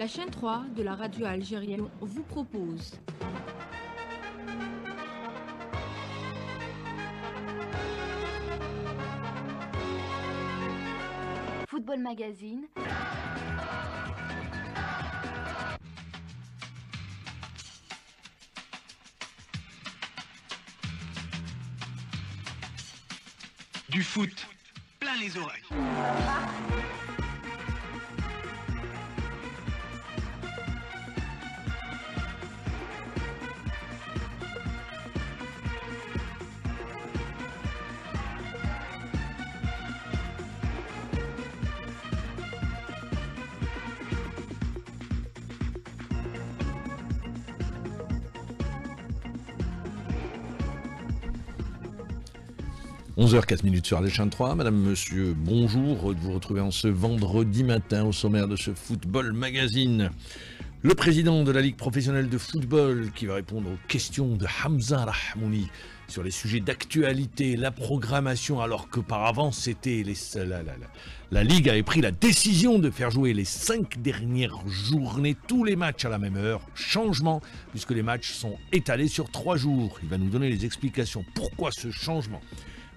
La chaîne 3 de la radio algérienne vous propose Football Magazine. Du foot, plein les oreilles. – 11h04 sur la chaîne 3. Madame, monsieur, bonjour de vous retrouver en ce vendredi matin au sommaire de ce Football Magazine. Le président de la Ligue professionnelle de football qui va répondre aux questions de Hamza Rahmouni sur les sujets d'actualité, la programmation, alors qu'auparavant c'était la Ligue avait pris la décision de faire jouer les 5 dernières journées, tous les matchs à la même heure. Changement, puisque les matchs sont étalés sur 3 jours. Il va nous donner les explications. Pourquoi ce changement ?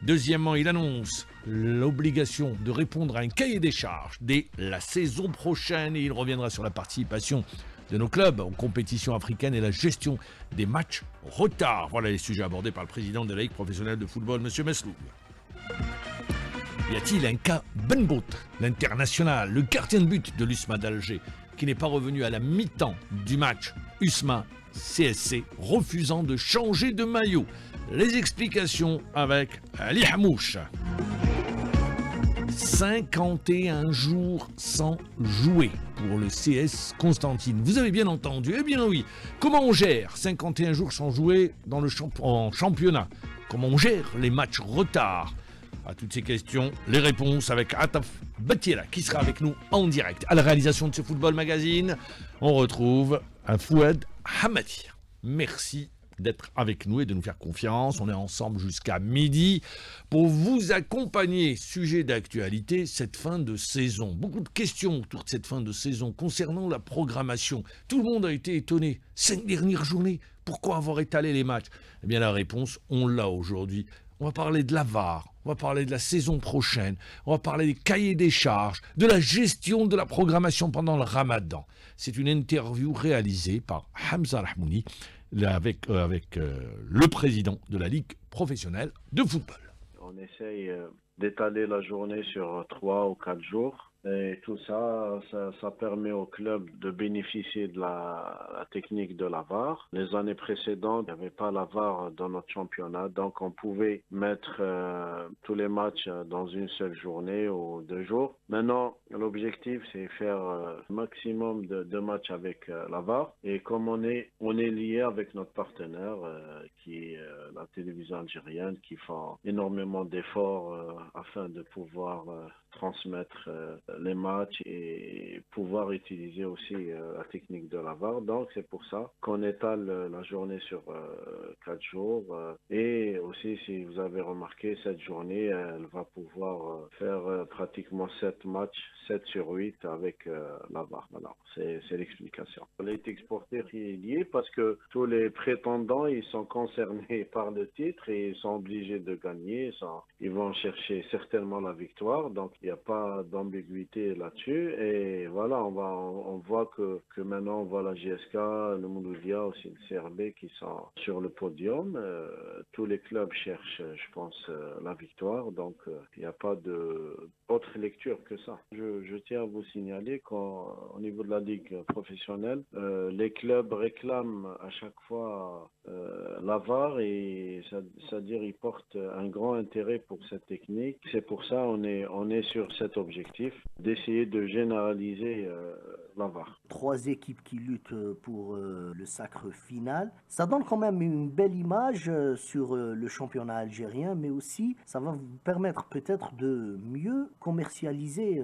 Deuxièmement, il annonce l'obligation de répondre à un cahier des charges dès la saison prochaine et il reviendra sur la participation de nos clubs en compétition africaine et la gestion des matchs retard. Voilà les sujets abordés par le président de la Ligue professionnelle de football, M. Mesloub. Y a-t-il un cas Benbout, l'international, le gardien de but de l'USMA d'Alger, qui n'est pas revenu à la mi-temps du match USMA-CSC, refusant de changer de maillot? Les explications avec Ali Hamouche. 51 jours sans jouer pour le CS Constantine. Vous avez bien entendu? Eh bien oui. Comment on gère 51 jours sans jouer dans le en championnat? Comment on gère les matchs retard? À toutes ces questions, les réponses avec Ataf Batiela qui sera avec nous en direct. À la réalisation de ce Football Magazine, on retrouve un Fouad Hamadi. Merci d'être avec nous et de nous faire confiance. On est ensemble jusqu'à midi pour vous accompagner. Sujet d'actualité, cette fin de saison. Beaucoup de questions autour de cette fin de saison concernant la programmation. Tout le monde a été étonné. 5 dernières journées, pourquoi avoir étalé les matchs? Eh bien la réponse, on l'a aujourd'hui. On va parler de la VAR, on va parler de la saison prochaine, on va parler des cahiers des charges, de la gestion de la programmation pendant le Ramadan. C'est une interview réalisée par Hamza Rahmouni avec le président de la Ligue professionnelle de football. On essaye d'étaler la journée sur 3 ou 4 jours. Et tout ça, ça permet au club de bénéficier de la technique de la VAR. Les années précédentes, il n'y avait pas la VAR dans notre championnat, donc on pouvait mettre tous les matchs dans une seule journée ou 2 jours. Maintenant, l'objectif, c'est faire un maximum de matchs avec la VAR. Et comme on est lié avec notre partenaire, qui est la télévision algérienne, qui font énormément d'efforts afin de pouvoir transmettre les matchs et pouvoir utiliser aussi la technique de la VAR. Donc c'est pour ça qu'on étale la journée sur 4 jours. Et aussi, si vous avez remarqué, cette journée, elle va pouvoir faire pratiquement 7 matchs, 7 sur 8 avec la VAR. Voilà, c'est l'explication. L'éthique sportive est liée parce que tous les prétendants, ils sont concernés par le titre et ils sont obligés de gagner. Ils vont chercher certainement la victoire. Donc il n'y a pas d'ambiguïté là-dessus. Et voilà, on voit que maintenant, on voit la GSK, le Mouloudia, aussi le CRB qui sont sur le podium. Tous les clubs cherchent, je pense, la victoire. Donc, il n'y a pas d'autre lecture que ça. Je tiens à vous signaler qu'au niveau de la Ligue professionnelle, les clubs réclament à chaque fois la VAR et c'est-à-dire ils portent un grand intérêt pour cette technique. C'est pour ça on est sur cet objectif d'essayer de généraliser la VAR. 3 équipes qui luttent pour le sacre final. Ça donne quand même une belle image sur le championnat algérien, mais aussi ça va vous permettre peut-être de mieux commercialiser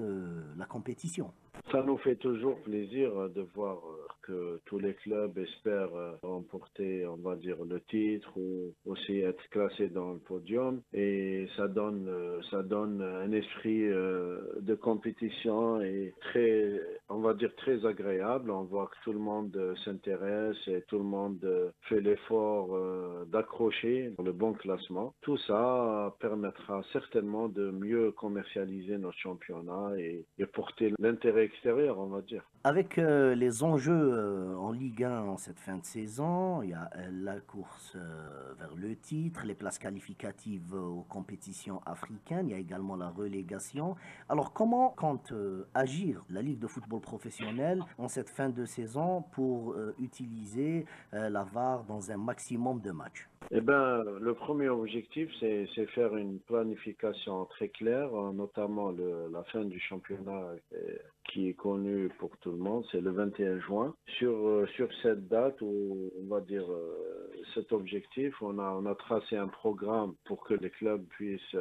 la compétition. Ça nous fait toujours plaisir de voir que tous les clubs espèrent remporter, on va dire, le titre ou aussi être classés dans le podium. Et ça donne un esprit de compétition et très, on va dire, très agréable. On voit que tout le monde s'intéresse et tout le monde fait l'effort d'accrocher le bon classement. Tout ça permettra certainement de mieux commercialiser notre championnat et porter l'intérêt extérieur, on va dire. Avec les enjeux en Ligue 1 en cette fin de saison, il y a la course vers le titre, les places qualificatives aux compétitions africaines, il y a également la relégation. Alors comment compte agir la Ligue de football professionnel en cette fin de saison pour utiliser la VAR dans un maximum de matchs? Eh ben, le premier objectif, c'est faire une planification très claire, notamment la fin du championnat qui est connue pour tout le monde, c'est le 21 juin. Sur cette date, où on va dire cet objectif, on a tracé un programme pour que les clubs puissent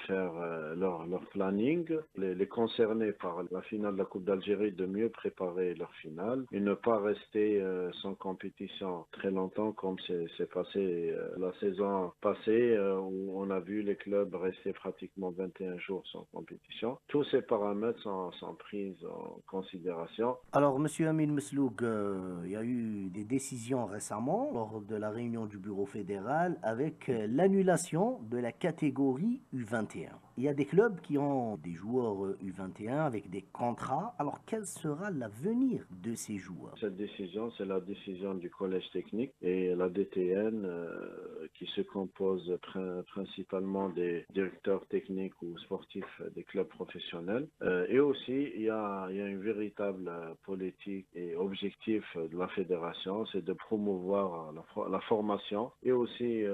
faire leur planning, les concernés par la finale de la Coupe d'Algérie de mieux préparer leur finale et ne pas rester sans compétition très longtemps comme c'est passé la saison passée où on a vu les clubs rester pratiquement 21 jours sans compétition. Tous ces paramètres sont pris en considération. Alors, Monsieur Amin Meslouk, il y a eu des décisions récemment lors de la réunion du bureau fédéral avec l'annulation de la catégorie U21. Il y a des clubs qui ont des joueurs U21 avec des contrats. Alors, quel sera l'avenir de ces joueurs? Cette décision, c'est la décision du collège technique et la DTN qui se compose principalement des directeurs techniques ou sportifs des clubs professionnels. Et aussi, il y a une véritable politique et objectif de la fédération, c'est de promouvoir la formation et aussi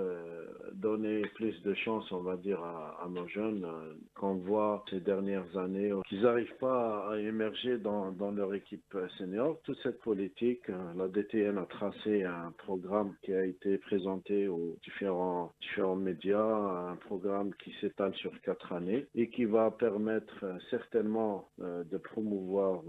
donner plus de chance, on va dire, à nos jeunes qu'on voit ces dernières années, qu'ils n'arrivent pas à émerger dans leur équipe senior. Toute cette politique, la DTN a tracé un programme qui a été présenté aux différents médias, un programme qui s'étale sur 4 années et qui va permettre certainement de promouvoir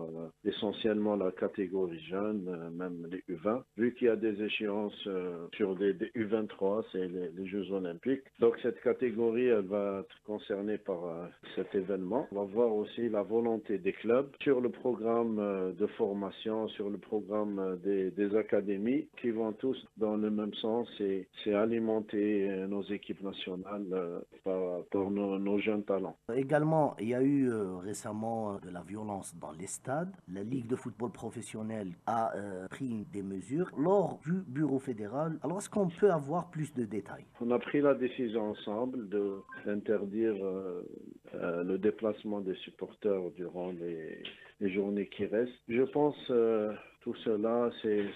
essentiellement la catégorie jeune, même les U20, vu qu'il y a des échéances sur des U23, c'est les Jeux Olympiques. Donc cette catégorie, elle va être concernée par cet événement. On va voir aussi la volonté des clubs sur le programme de formation, sur le programme des académies, qui vont tous dans le même sens et c'est alimenter nos équipes nationales par nos jeunes talents. Également, il y a eu récemment de la violence dans les stades. La Ligue de football professionnel a pris des mesures lors du bureau fédéral. Alors, est-ce qu'on peut avoir plus de détails? On a pris la décision ensemble d'interdire le déplacement des supporters durant les journées qui restent. Je pense tout cela,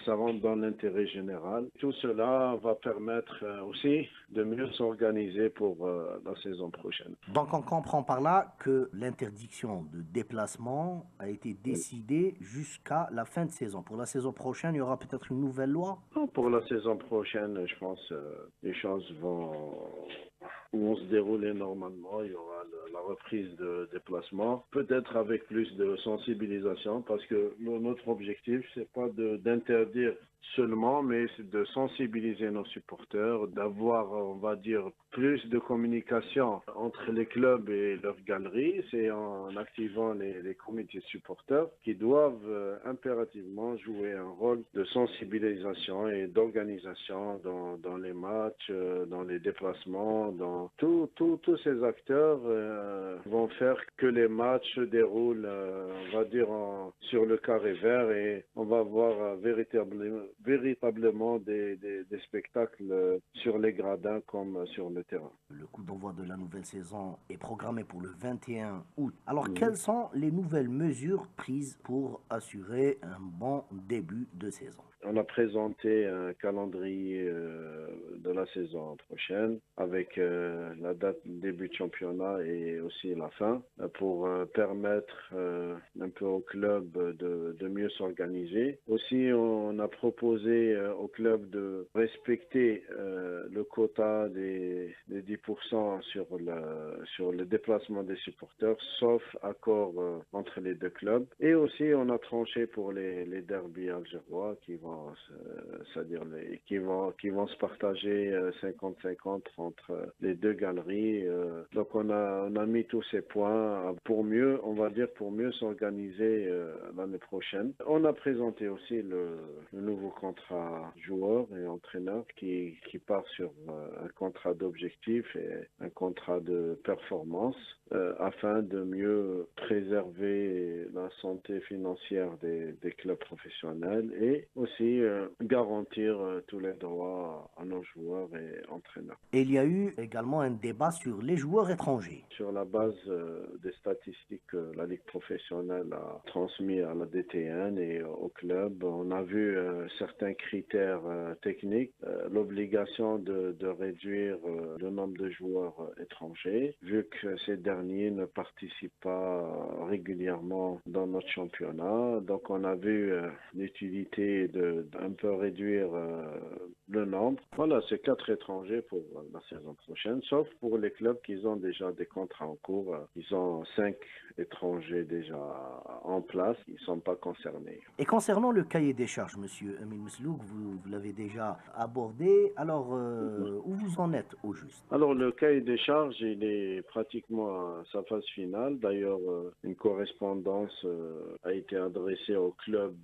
ça rentre dans l'intérêt général. Tout cela va permettre aussi de mieux s'organiser pour la saison prochaine. Donc on comprend par là que l'interdiction de déplacement a été décidée jusqu'à la fin de saison. Pour la saison prochaine, il y aura peut-être une nouvelle loi? Non, pour la saison prochaine, je pense les choses vont se dérouler normalement. Il y aura la reprise de déplacement, peut-être avec plus de sensibilisation, parce que notre objectif, c'est pas d'interdire seulement, mais c'est de sensibiliser nos supporters, d'avoir, on va dire, plus de communication entre les clubs et leurs galeries. C'est en activant les comités de supporters qui doivent impérativement jouer un rôle de sensibilisation et d'organisation dans les matchs, dans les déplacements, dans tous ces acteurs vont faire que les matchs se déroulent, on va dire, sur le carré vert et on va voir véritablement des spectacles sur les gradins comme sur le terrain. Le coup d'envoi de la nouvelle saison est programmé pour le 21 août. Alors, quelles sont les nouvelles mesures prises pour assurer un bon début de saison? On a présenté un calendrier de la saison prochaine avec la date du début de championnat et aussi la fin pour permettre un peu aux clubs de mieux s'organiser. Aussi, on a proposé aux clubs de respecter le quota des des 10% sur le déplacement des supporters, sauf accord entre les deux clubs. Et aussi, on a tranché pour les derbys algérois qui vont se partager 50-50 entre les deux galeries. Donc, on a mis tous ces points pour mieux s'organiser l'année prochaine. On a présenté aussi le nouveau contrat joueur et entraîneur qui part sur un contrat d'objectif et un contrat de performance afin de mieux préserver la santé financière des clubs professionnels et aussi garantir tous les droits à nos joueurs et entraîneurs. Et il y a eu également un débat sur les joueurs étrangers. Sur la base des statistiques que la Ligue professionnelle a transmis à la DTN et au club, on a vu certains critères techniques, l'obligation de réduire le nombre de joueurs étrangers, vu que ces derniers ne participent pas régulièrement dans notre championnat. Donc on a vu l'utilité d'un peu réduire le nombre. Voilà, c'est 4 étrangers pour la saison prochaine, sauf pour les clubs qui ont déjà des contrats en cours. Ils ont 5 étrangers déjà en place, ils ne sont pas concernés. Et concernant le cahier des charges, monsieur Amin Meslouk, vous l'avez déjà abordé. Alors, où vous en êtes au juste? Alors, le cahier des charges, il est pratiquement à sa phase finale. D'ailleurs, une correspondance a été adressée aux clubs,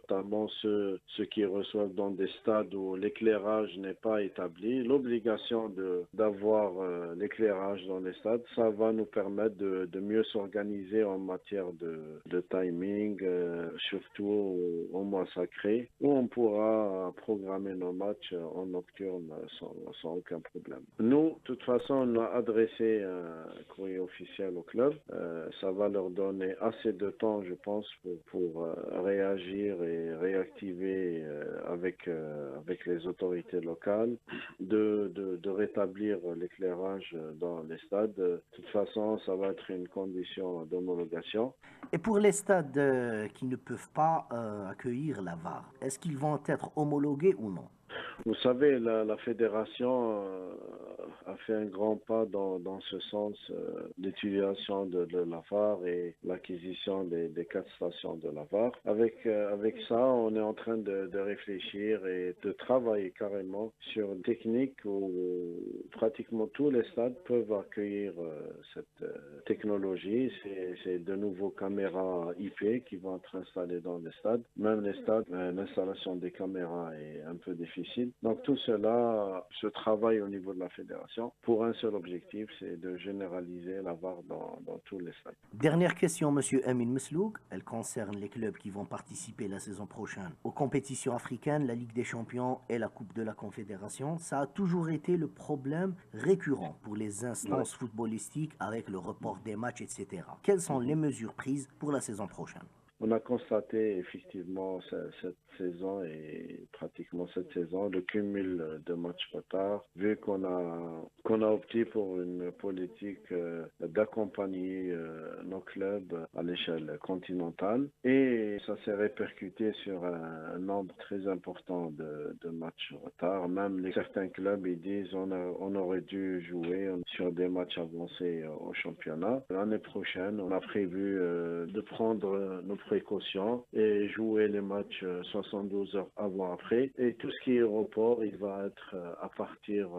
notamment ceux qui reçoivent dans des stades où l'éclairage n'est pas établi. L'obligation d'avoir l'éclairage dans les stades, ça va nous permettre de mieux s'organiser en matière de timing, surtout au mois sacré, où on pourra programmer nos matchs en nocturne sans aucun problème. Nous, de toute façon, on a adressé un courrier officiel au club. Ça va leur donner assez de temps, je pense, pour réagir et réactiver avec les autorités locales, de rétablir l'éclairage dans les stades. De toute façon, ça va être une condition d'homologation. Et pour les stades qui ne peuvent pas accueillir la VAR, est-ce qu'ils vont être homologués ou non? Vous savez, la fédération a fait un grand pas dans ce sens, l'utilisation de la VAR et l'acquisition des 4 stations de la VAR. Avec ça, on est en train de réfléchir et de travailler carrément sur une technique où pratiquement tous les stades peuvent accueillir cette technologie. C'est de nouveaux caméras IP qui vont être installées dans les stades. Même les stades, l'installation des caméras est un peu difficile. Donc tout cela se travaille au niveau de la fédération pour un seul objectif, c'est de généraliser la VAR dans tous les stades. Dernière question, monsieur Amin Meslouk. Elle concerne les clubs qui vont participer la saison prochaine aux compétitions africaines, la Ligue des Champions et la Coupe de la Confédération. Ça a toujours été le problème récurrent pour les instances footballistiques avec le report des matchs, etc. Quelles sont les mesures prises pour la saison prochaine? On a constaté effectivement cette saison et pratiquement cette saison le cumul de matchs retard, vu qu'on a opté pour une politique d'accompagner nos clubs à l'échelle continentale et ça s'est répercuté sur un nombre très important de matchs retard. Même certains clubs ils disent on aurait dû jouer sur des matchs avancés au championnat. L'année prochaine, on a prévu de prendre nos précautions et jouer les matchs 72 heures avant-après. Et tout ce qui est report, il va être à partir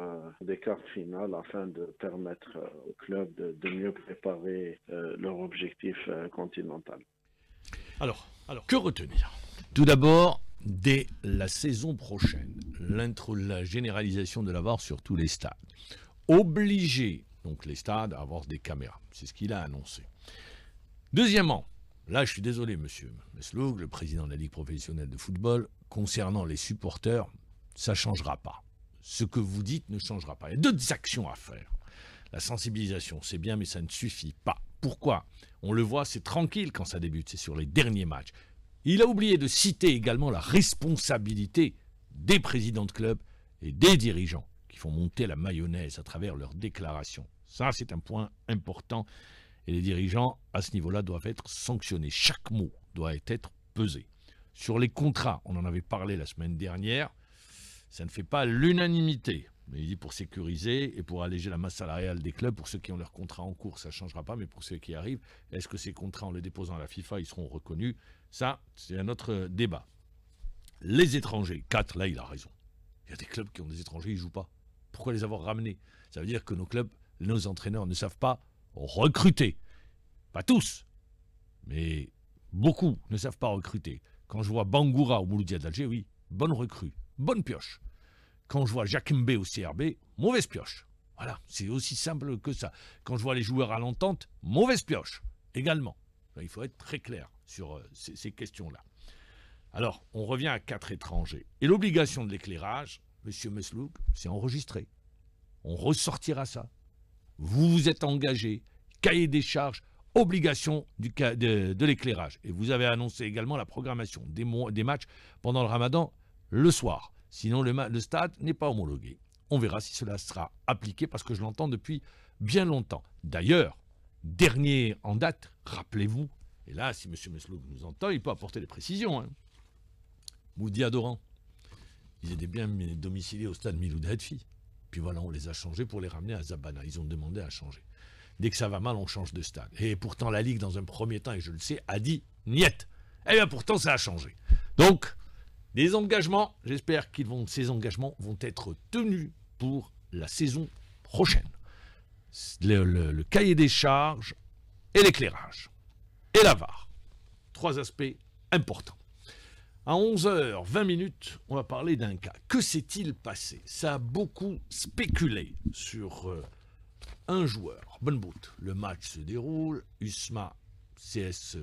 des quarts finales afin de permettre aux clubs de mieux préparer leur objectif continental. Alors, que retenir? Tout d'abord, dès la saison prochaine, la généralisation de la VAR sur tous les stades. Obliger donc les stades à avoir des caméras. C'est ce qu'il a annoncé. Deuxièmement, là, je suis désolé, monsieur Meslouk, le président de la Ligue professionnelle de football, concernant les supporters, ça ne changera pas. Ce que vous dites ne changera pas. Il y a d'autres actions à faire. La sensibilisation, c'est bien, mais ça ne suffit pas. Pourquoi? On le voit, c'est tranquille quand ça débute, c'est sur les derniers matchs. Il a oublié de citer également la responsabilité des présidents de clubs et des dirigeants qui font monter la mayonnaise à travers leurs déclarations. Ça, c'est un point important. Et les dirigeants, à ce niveau-là, doivent être sanctionnés. Chaque mot doit être pesé. Sur les contrats, on en avait parlé la semaine dernière, ça ne fait pas l'unanimité. Mais il dit pour sécuriser et pour alléger la masse salariale des clubs, pour ceux qui ont leur contrat en cours, ça ne changera pas, mais pour ceux qui arrivent, est-ce que ces contrats, en les déposant à la FIFA, ils seront reconnus? Ça, c'est un autre débat. Les étrangers, 4, là, il a raison. Il y a des clubs qui ont des étrangers, ils ne jouent pas. Pourquoi les avoir ramenés? Ça veut dire que nos clubs, nos entraîneurs ne savent pas recruter. Pas tous, mais beaucoup ne savent pas recruter. Quand je vois Bangoura au Mouloudia d'Alger, oui, bonne recrue, bonne pioche. Quand je vois Jacques Mbé au CRB, mauvaise pioche. Voilà, c'est aussi simple que ça. Quand je vois les joueurs à l'entente, mauvaise pioche également. Il faut être très clair sur ces questions-là. Alors, on revient à 4 étrangers. Et l'obligation de l'éclairage, monsieur Meslouk, c'est enregistré. On ressortira ça. Vous vous êtes engagé, cahier des charges, obligation de l'éclairage. Et vous avez annoncé également la programmation des matchs pendant le Ramadan le soir. Sinon, le stade n'est pas homologué. On verra si cela sera appliqué parce que je l'entends depuis bien longtemps. D'ailleurs, dernier en date, rappelez-vous, et là, si M. Meslouk nous entend, il peut apporter des précisions. Moudi Adoran, ils étaient bien domiciliés au stade Miloud Hadfi. Puis voilà, on les a changés pour les ramener à Zabana. Ils ont demandé à changer. Dès que ça va mal, on change de stade. Et pourtant, la Ligue, dans un premier temps, et je le sais, a dit « niet ». Eh bien, pourtant, ça a changé. Donc, des engagements, j'espère que ces engagements vont être tenus pour la saison prochaine. Le cahier des charges et l'éclairage. Et la VAR. 3 aspects importants. À 11h20, on va parler d'un cas. Que s'est-il passé? Ça a beaucoup spéculé sur un joueur. Bonne bout. Le match se déroule. USMA, CS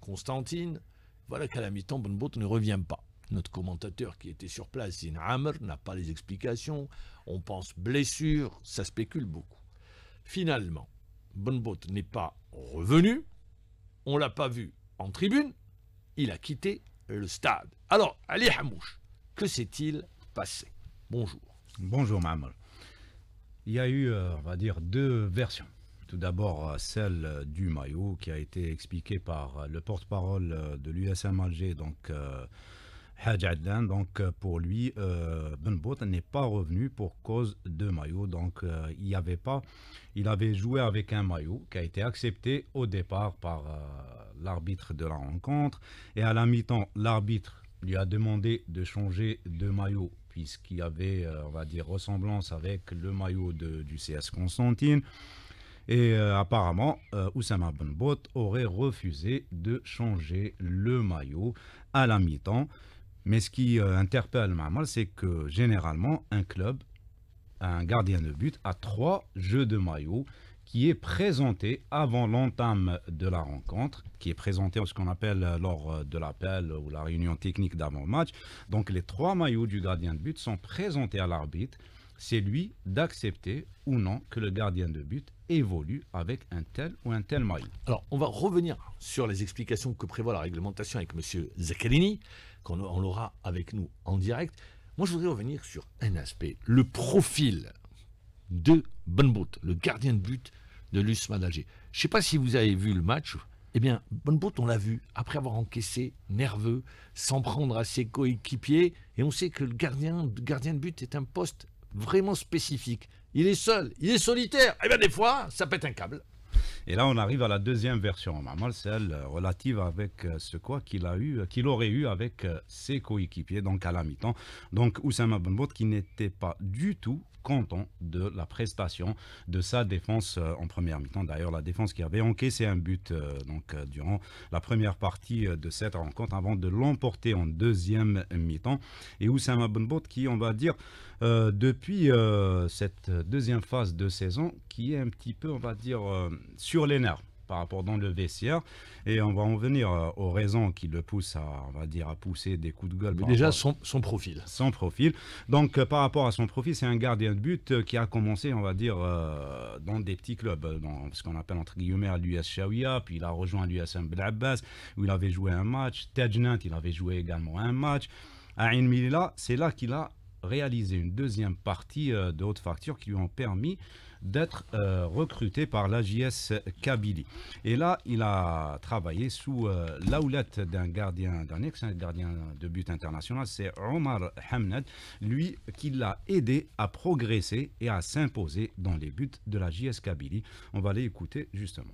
Constantine. Voilà qu'à la mi-temps, Bonne bout ne revient pas. Notre commentateur qui était sur place, Zine Amr, n'a pas les explications. On pense blessure, ça spécule beaucoup. Finalement, Bonne bout n'est pas revenu. On ne l'a pas vu en tribune. Il a quitté le stade. Alors, Ali Hamouche, que s'est-il passé? Bonjour. Bonjour, Mamal. Il y a eu, on va dire, 2 versions. Tout d'abord, celle du maillot qui a été expliquée par le porte-parole de l'USM Alger, donc Hadj Adlan. Donc, pour lui, Ben Bout n'est pas revenu pour cause de maillot. Donc, il avait joué avec un maillot qui a été accepté au départ par l'arbitre de la rencontre. Et à la mi-temps, l'arbitre lui a demandé de changer de maillot puisqu'il y avait, on va dire, ressemblance avec le maillot du CS Constantine. Et apparemment, Oussama Ben Bout aurait refusé de changer le maillot à la mi-temps. Mais ce qui interpelle Mamal, c'est que généralement, un club, un gardien de but, a 3 jeux de maillot qui est présenté avant l'entame de la rencontre, qui est présenté ce qu'on appelle lors de l'appel ou la réunion technique d'avant-match. Donc les 3 maillots du gardien de but sont présentés à l'arbitre. C'est lui d'accepter ou non que le gardien de but évolue avec un tel ou un tel maillot. Alors, on va revenir sur les explications que prévoit la réglementation avec M. Zakarini, qu'on l'aura avec nous en direct. Moi, je voudrais revenir sur un aspect, le profil de Ben Bout, le gardien de but de l'USMA d'Alger. Je ne sais pas si vous avez vu le match. Eh bien, Ben Bout, on l'a vu, après avoir encaissé, nerveux, s'en prendre à ses coéquipiers. Et on sait que le gardien de but est un poste vraiment spécifique. Il est seul, il est solitaire. Et bien des fois, ça pète un câble. Et là, on arrive à la deuxième version, celle relative avec ce qu'il aurait eu avec ses coéquipiers, donc à la mi-temps. Donc Oussama Ben Bout qui n'était pas du tout content de la prestation de sa défense en première mi-temps. D'ailleurs, la défense qui avait encaissé un but durant la première partie de cette rencontre avant de l'emporter en deuxième mi-temps. Et Oussama Ben Bout qui, on va dire, depuis cette deuxième phase de saison, qui est un petit peu, on va dire, sur les nerfs par rapport dans le vestiaire. Et on va en venir aux raisons qui le poussent à, on va dire, à pousser des coups de gueule. Mais déjà, son profil. Son profil. Donc, par rapport à son profil, c'est un gardien de but qui a commencé, on va dire, dans des petits clubs, dans ce qu'on appelle, entre guillemets, à l'US Chaouia, puis il a rejoint l'USM Bel Abbas, où il avait joué un match. Tajnant, il avait joué également un match. À Ain Milila, c'est là qu'il a réaliser une deuxième partie de haute facture qui lui ont permis d'être recruté par l'AJS Kabylie. Et là, il a travaillé sous la houlette d'un ex gardien de but international, c'est Omar Hamnad, lui qui l'a aidé à progresser et à s'imposer dans les buts de la JS Kabylie. On va l'écouter justement.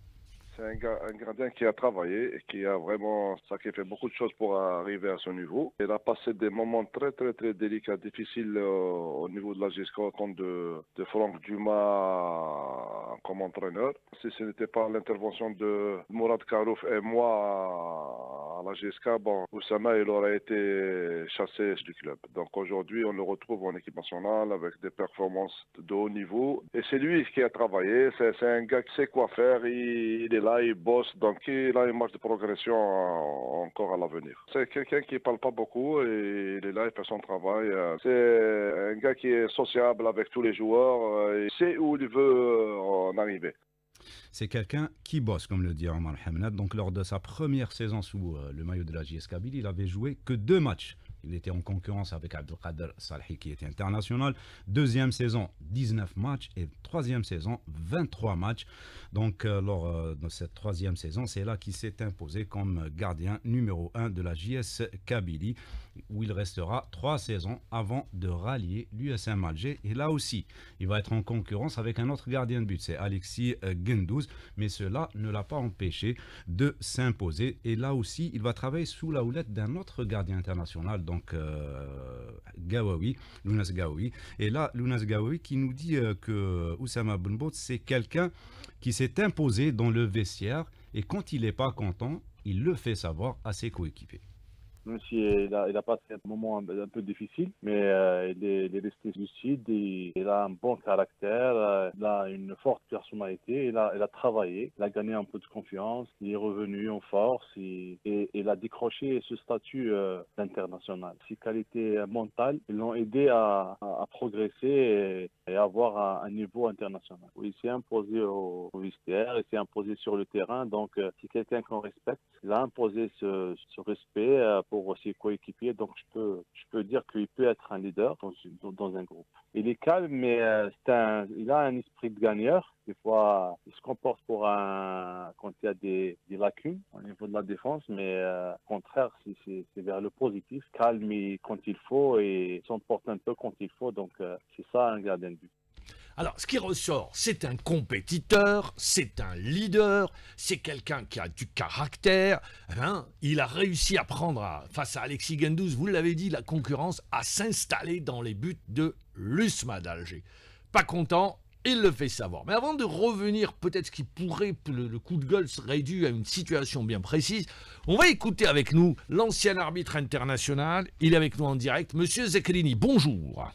C'est un gardien qui a travaillé et qui a vraiment sacrifié beaucoup de choses pour arriver à ce niveau. Il a passé des moments très délicats, difficiles au niveau de la GSK, au temps de Franck Dumas comme entraîneur. Si ce n'était pas l'intervention de Mourad Karouf et moi à la GSK, bon, Oussama il aurait été chassé du club. Donc aujourd'hui, on le retrouve en équipe nationale avec des performances de haut niveau. Et c'est lui qui a travaillé. C'est un gars qui sait quoi faire. Il est là, il bosse, donc il a une marge de progression encore à l'avenir. C'est quelqu'un qui ne parle pas beaucoup et il est là, il fait son travail. C'est un gars qui est sociable avec tous les joueurs, il sait où il veut en arriver. C'est quelqu'un qui bosse, comme le dit Omar Hamnad. Donc lors de sa première saison sous le maillot de la JS Kabylie, il avait joué que 2 matchs. Il était en concurrence avec Abdelkader Salhi qui était international. Deuxième saison, 19 matchs. Et troisième saison, 23 matchs. Donc, lors de cette troisième saison, c'est là qu'il s'est imposé comme gardien numéro 1 de la JS Kabylie, où il restera 3 saisons avant de rallier l'USM Alger. Et là aussi, il va être en concurrence avec un autre gardien de but, c'est Alexis Gendouz. Mais cela ne l'a pas empêché de s'imposer. Et là aussi, il va travailler sous la houlette d'un autre gardien international, donc Gawawi, Lounas Gawawi. Et là, Lounas Gawawi qui nous dit que Oussama Benbout, c'est quelqu'un qui s'est imposé dans le vestiaire et quand il n'est pas content, il le fait savoir à ses coéquipiers. Même s'il a passé un moment un peu difficile, mais il est resté lucide, il a un bon caractère, il a une forte personnalité, il a travaillé, il a gagné un peu de confiance, il est revenu en force et il a décroché ce statut international. Ses qualités mentales l'ont aidé à progresser et avoir un niveau international. Il s'est imposé au vestiaire, il s'est imposé sur le terrain, donc c'est quelqu'un qu'on respecte. Il a imposé ce respect pour ses coéquipiers, donc je peux dire qu'il peut être un leader dans un groupe. Il est calme, mais il a un esprit de gagneur. Des fois, il se comporte quand il y a des lacunes au niveau de la défense, mais au contraire, c'est vers le positif. Calme quand il faut et s'emporte un peu quand il faut, donc c'est ça un gardien de but. Alors, ce qui ressort, c'est un compétiteur, c'est un leader, c'est quelqu'un qui a du caractère. Hein, il a réussi à prendre, face à Alexis Gendouz, vous l'avez dit, la concurrence, à s'installer dans les buts de l'USMA d'Alger. Pas content, il le fait savoir. Mais avant de revenir, peut-être ce qui pourrait, le coup de gueule serait dû à une situation bien précise, on va écouter avec nous l'ancien arbitre international. Il est avec nous en direct, Monsieur Zekrini. Bonjour.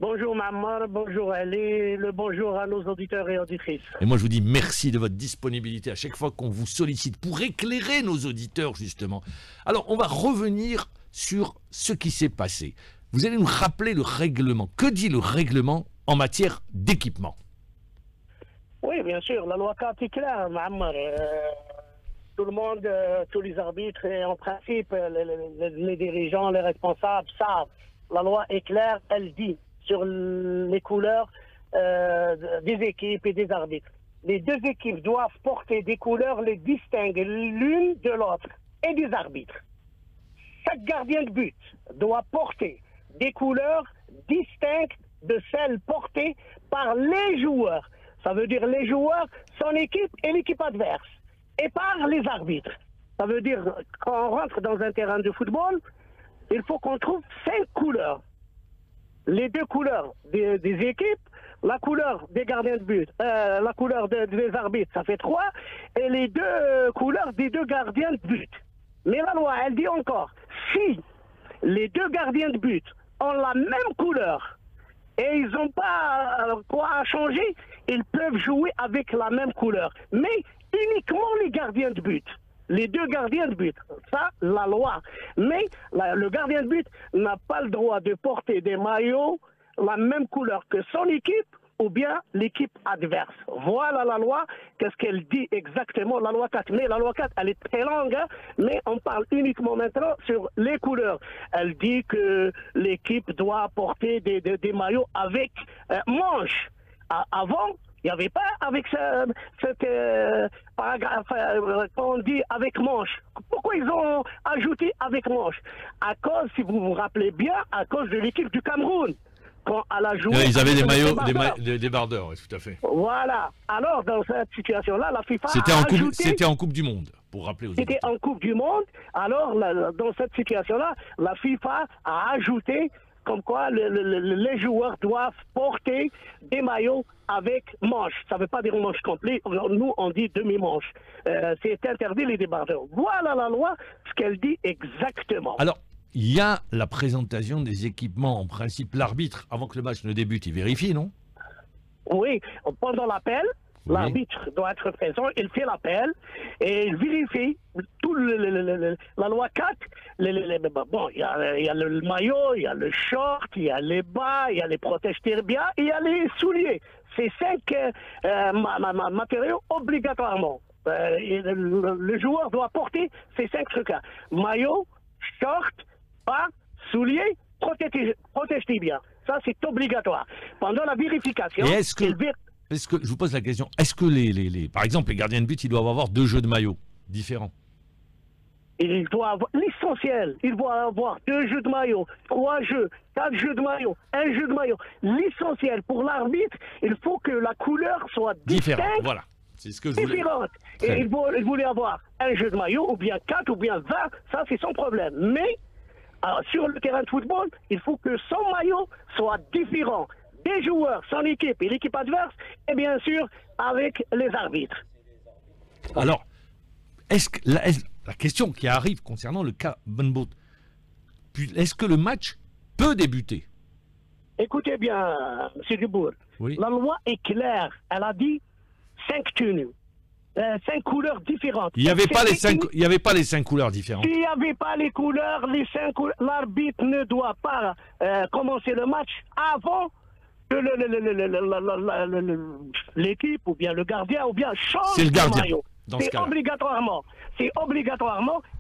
Bonjour Mammar, bonjour Ali, le bonjour à nos auditeurs et auditrices. Et moi je vous dis merci de votre disponibilité à chaque fois qu'on vous sollicite pour éclairer nos auditeurs justement. Alors on va revenir sur ce qui s'est passé. Vous allez nous rappeler le règlement. Que dit le règlement en matière d'équipement? Oui bien sûr, la loi 4 est claire Mammar. Tout le monde, tous les arbitres et en principe les dirigeants, les responsables savent. La loi est claire, elle dit sur les couleurs des équipes et des arbitres. Les deux équipes doivent porter des couleurs les distinguent l'une de l'autre et des arbitres. Chaque gardien de but doit porter des couleurs distinctes de celles portées par les joueurs. Ça veut dire les joueurs, son équipe et l'équipe adverse. Et par les arbitres. Ça veut dire quand on rentre dans un terrain de football, il faut qu'on trouve 5 couleurs. Les 2 couleurs des équipes, la couleur des gardiens de but, la couleur des arbitres, ça fait 3, et les 2 couleurs des 2 gardiens de but. Mais la loi, elle dit encore, si les 2 gardiens de but ont la même couleur et ils n'ont pas quoi changer, ils peuvent jouer avec la même couleur. Mais uniquement les gardiens de but. Les 2 gardiens de but, ça, la loi. Mais le gardien de but n'a pas le droit de porter des maillots la même couleur que son équipe ou bien l'équipe adverse. Voilà la loi, qu'est-ce qu'elle dit exactement, la loi 4. Mais la loi 4, elle est très longue, hein, mais on parle uniquement maintenant sur les couleurs. Elle dit que l'équipe doit porter des maillots avec manches. Avant, il n'y avait pas avec cette paragraphe, on dit avec manche. Pourquoi ils ont ajouté avec manche? À cause, si vous vous rappelez bien, à cause de l'équipe du Cameroun. Quand elle a joué, ils avaient des maillots, des débardeurs, oui, tout à fait. Voilà. Alors, dans cette situation-là, la FIFA C'était en Coupe du Monde, pour rappeler aux C'était en Coupe du Monde. Alors, dans cette situation-là, la FIFA a ajouté comme quoi les joueurs doivent porter des maillots avec manches. Ça ne veut pas dire manche complète. Nous, on dit demi-manche. C'est interdit les débardeurs. Voilà la loi, ce qu'elle dit exactement. Alors, il y a la présentation des équipements. En principe, l'arbitre, avant que le match ne débute, il vérifie, non? Oui, pendant l'appel, l'arbitre doit être présent, il fait l'appel et il vérifie tout la loi 4. Bon, il y a le maillot, il y a le short, il y a les bas, il y a les protège-tirbia, il y a les souliers. C'est 5 matériaux obligatoirement. Le joueur doit porter ces 5 trucs-là. Maillot, short, bas, souliers, protège-tibia. Ça, c'est obligatoire. Pendant la vérification... Est-ce que, je vous pose la question, est-ce que par exemple, les gardiens de but, ils doivent avoir 2 jeux de maillot différents? Il doit avoir l'essentiel. Il doit avoir 2 jeux de maillot, 3 jeux, 4 jeux de maillot, 1 jeu de maillot. L'essentiel pour l'arbitre, il faut que la couleur soit distincte. Différente, voilà. C'est ce que je voulais. Différente. Et il voulait avoir un jeu de maillot, ou bien 4, ou bien 20. Ça, c'est son problème. Mais sur le terrain de football, il faut que son maillot soit différent des joueurs, son équipe et l'équipe adverse, et bien sûr avec les arbitres. Alors, est-ce que la question qui arrive concernant le cas Benbout, est-ce que le match peut débuter? Écoutez bien, M. Dubourg, la loi est claire. Elle a dit 5 tenues. 5 couleurs différentes. Il n'y avait pas les 5 couleurs différentes. S'il n'y avait pas les couleurs, l'arbitre ne doit pas commencer le match avant que l'équipe ou bien le gardien ou bien change le maillot. C'est obligatoirement,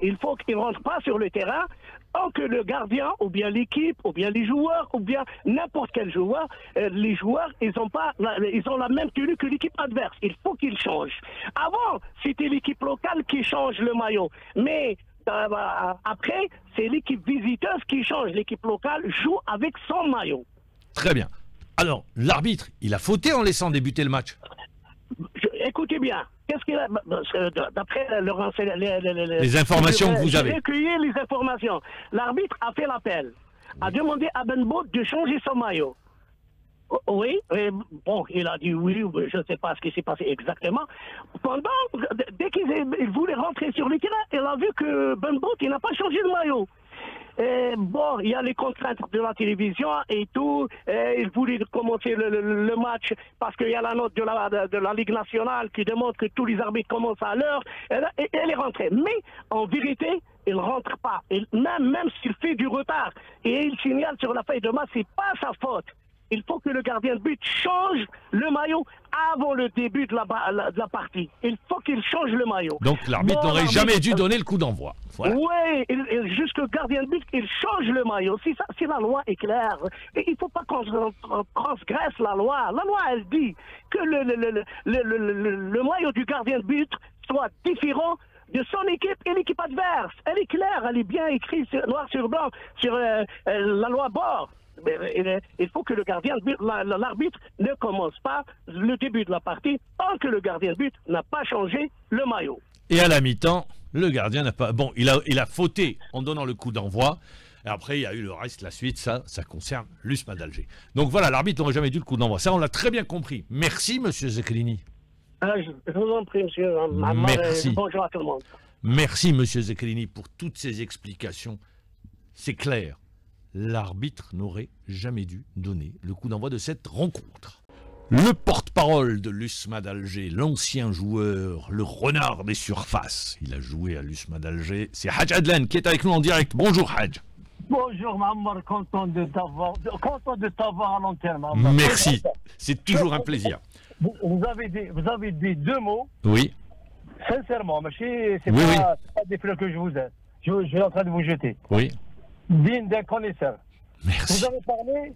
il faut qu'il ne rentre pas sur le terrain tant que le gardien ou bien l'équipe ou bien les joueurs ou bien n'importe quel joueur, les joueurs, ils ont la même tenue que l'équipe adverse. Il faut qu'ils changent. Avant, c'était l'équipe locale qui change le maillot. Mais après, c'est l'équipe visiteuse qui change. L'équipe locale joue avec son maillot. Très bien. Alors, l'arbitre, il a fauté en laissant débuter le match. Écoutez bien, qu'est-ce qu'il a, d'après les informations que vous avez. J'ai recueilli les informations. L'arbitre a fait l'appel, a demandé à Benbout de changer son maillot. Oui, bon, il a dit oui, je ne sais pas ce qui s'est passé exactement. Dès qu'il voulait rentrer sur le terrain, il a vu que Benbout, il n'a pas changé de maillot. Bon, il y a les contraintes de la télévision et tout. Il voulait commencer le match parce qu'il y a la note de la Ligue nationale qui demande que tous les arbitres commencent à l'heure. Et elle est rentrée. Mais en vérité, il ne rentre pas. Et même s'il fait du retard et il signale sur la feuille de match, ce n'est pas sa faute. Il faut que le gardien de but change le maillot avant le début de la partie. Il faut qu'il change le maillot. Donc l'arbitre n'aurait jamais dû donner le coup d'envoi. Voilà. Oui, juste le gardien de but, il change le maillot. Si la loi est claire, et il ne faut pas qu'on transgresse la loi. La loi, elle dit que le maillot du gardien de but soit différent de son équipe et l'équipe adverse. Elle est claire, elle est bien écrite noir sur blanc sur la loi Bord. Il faut que le gardien de but, l'arbitre ne commence pas le début de la partie tant que le gardien de but n'a pas changé le maillot. Et à la mi-temps, le gardien n'a pas... Bon, il a fauté en donnant le coup d'envoi. Et après, il y a eu le reste, la suite, ça concerne l'USMA d'Alger. Donc voilà, l'arbitre n'aurait jamais dû le coup d'envoi. Ça, on l'a très bien compris. Merci, monsieur Zekhelini. Je vous en prie, monsieur. Merci. Bonjour à tout le monde. Merci, monsieur Zekhelini, pour toutes ces explications. C'est clair. L'arbitre n'aurait jamais dû donner le coup d'envoi de cette rencontre. Le porte-parole de l'USMA d'Alger, l'ancien joueur, le renard des surfaces, il a joué à l'USMA d'Alger, c'est Hadj Adlan qui est avec nous en direct. Bonjour Hadj. Bonjour Mammar, content de t'avoir à l'antenne. Merci. C'est toujours un plaisir. Vous avez dit deux mots. Oui. Sincèrement, c'est Oui, pas des fleurs que je vous ai. Je suis en train de vous jeter. Oui. Digne d'un connaisseur. Merci.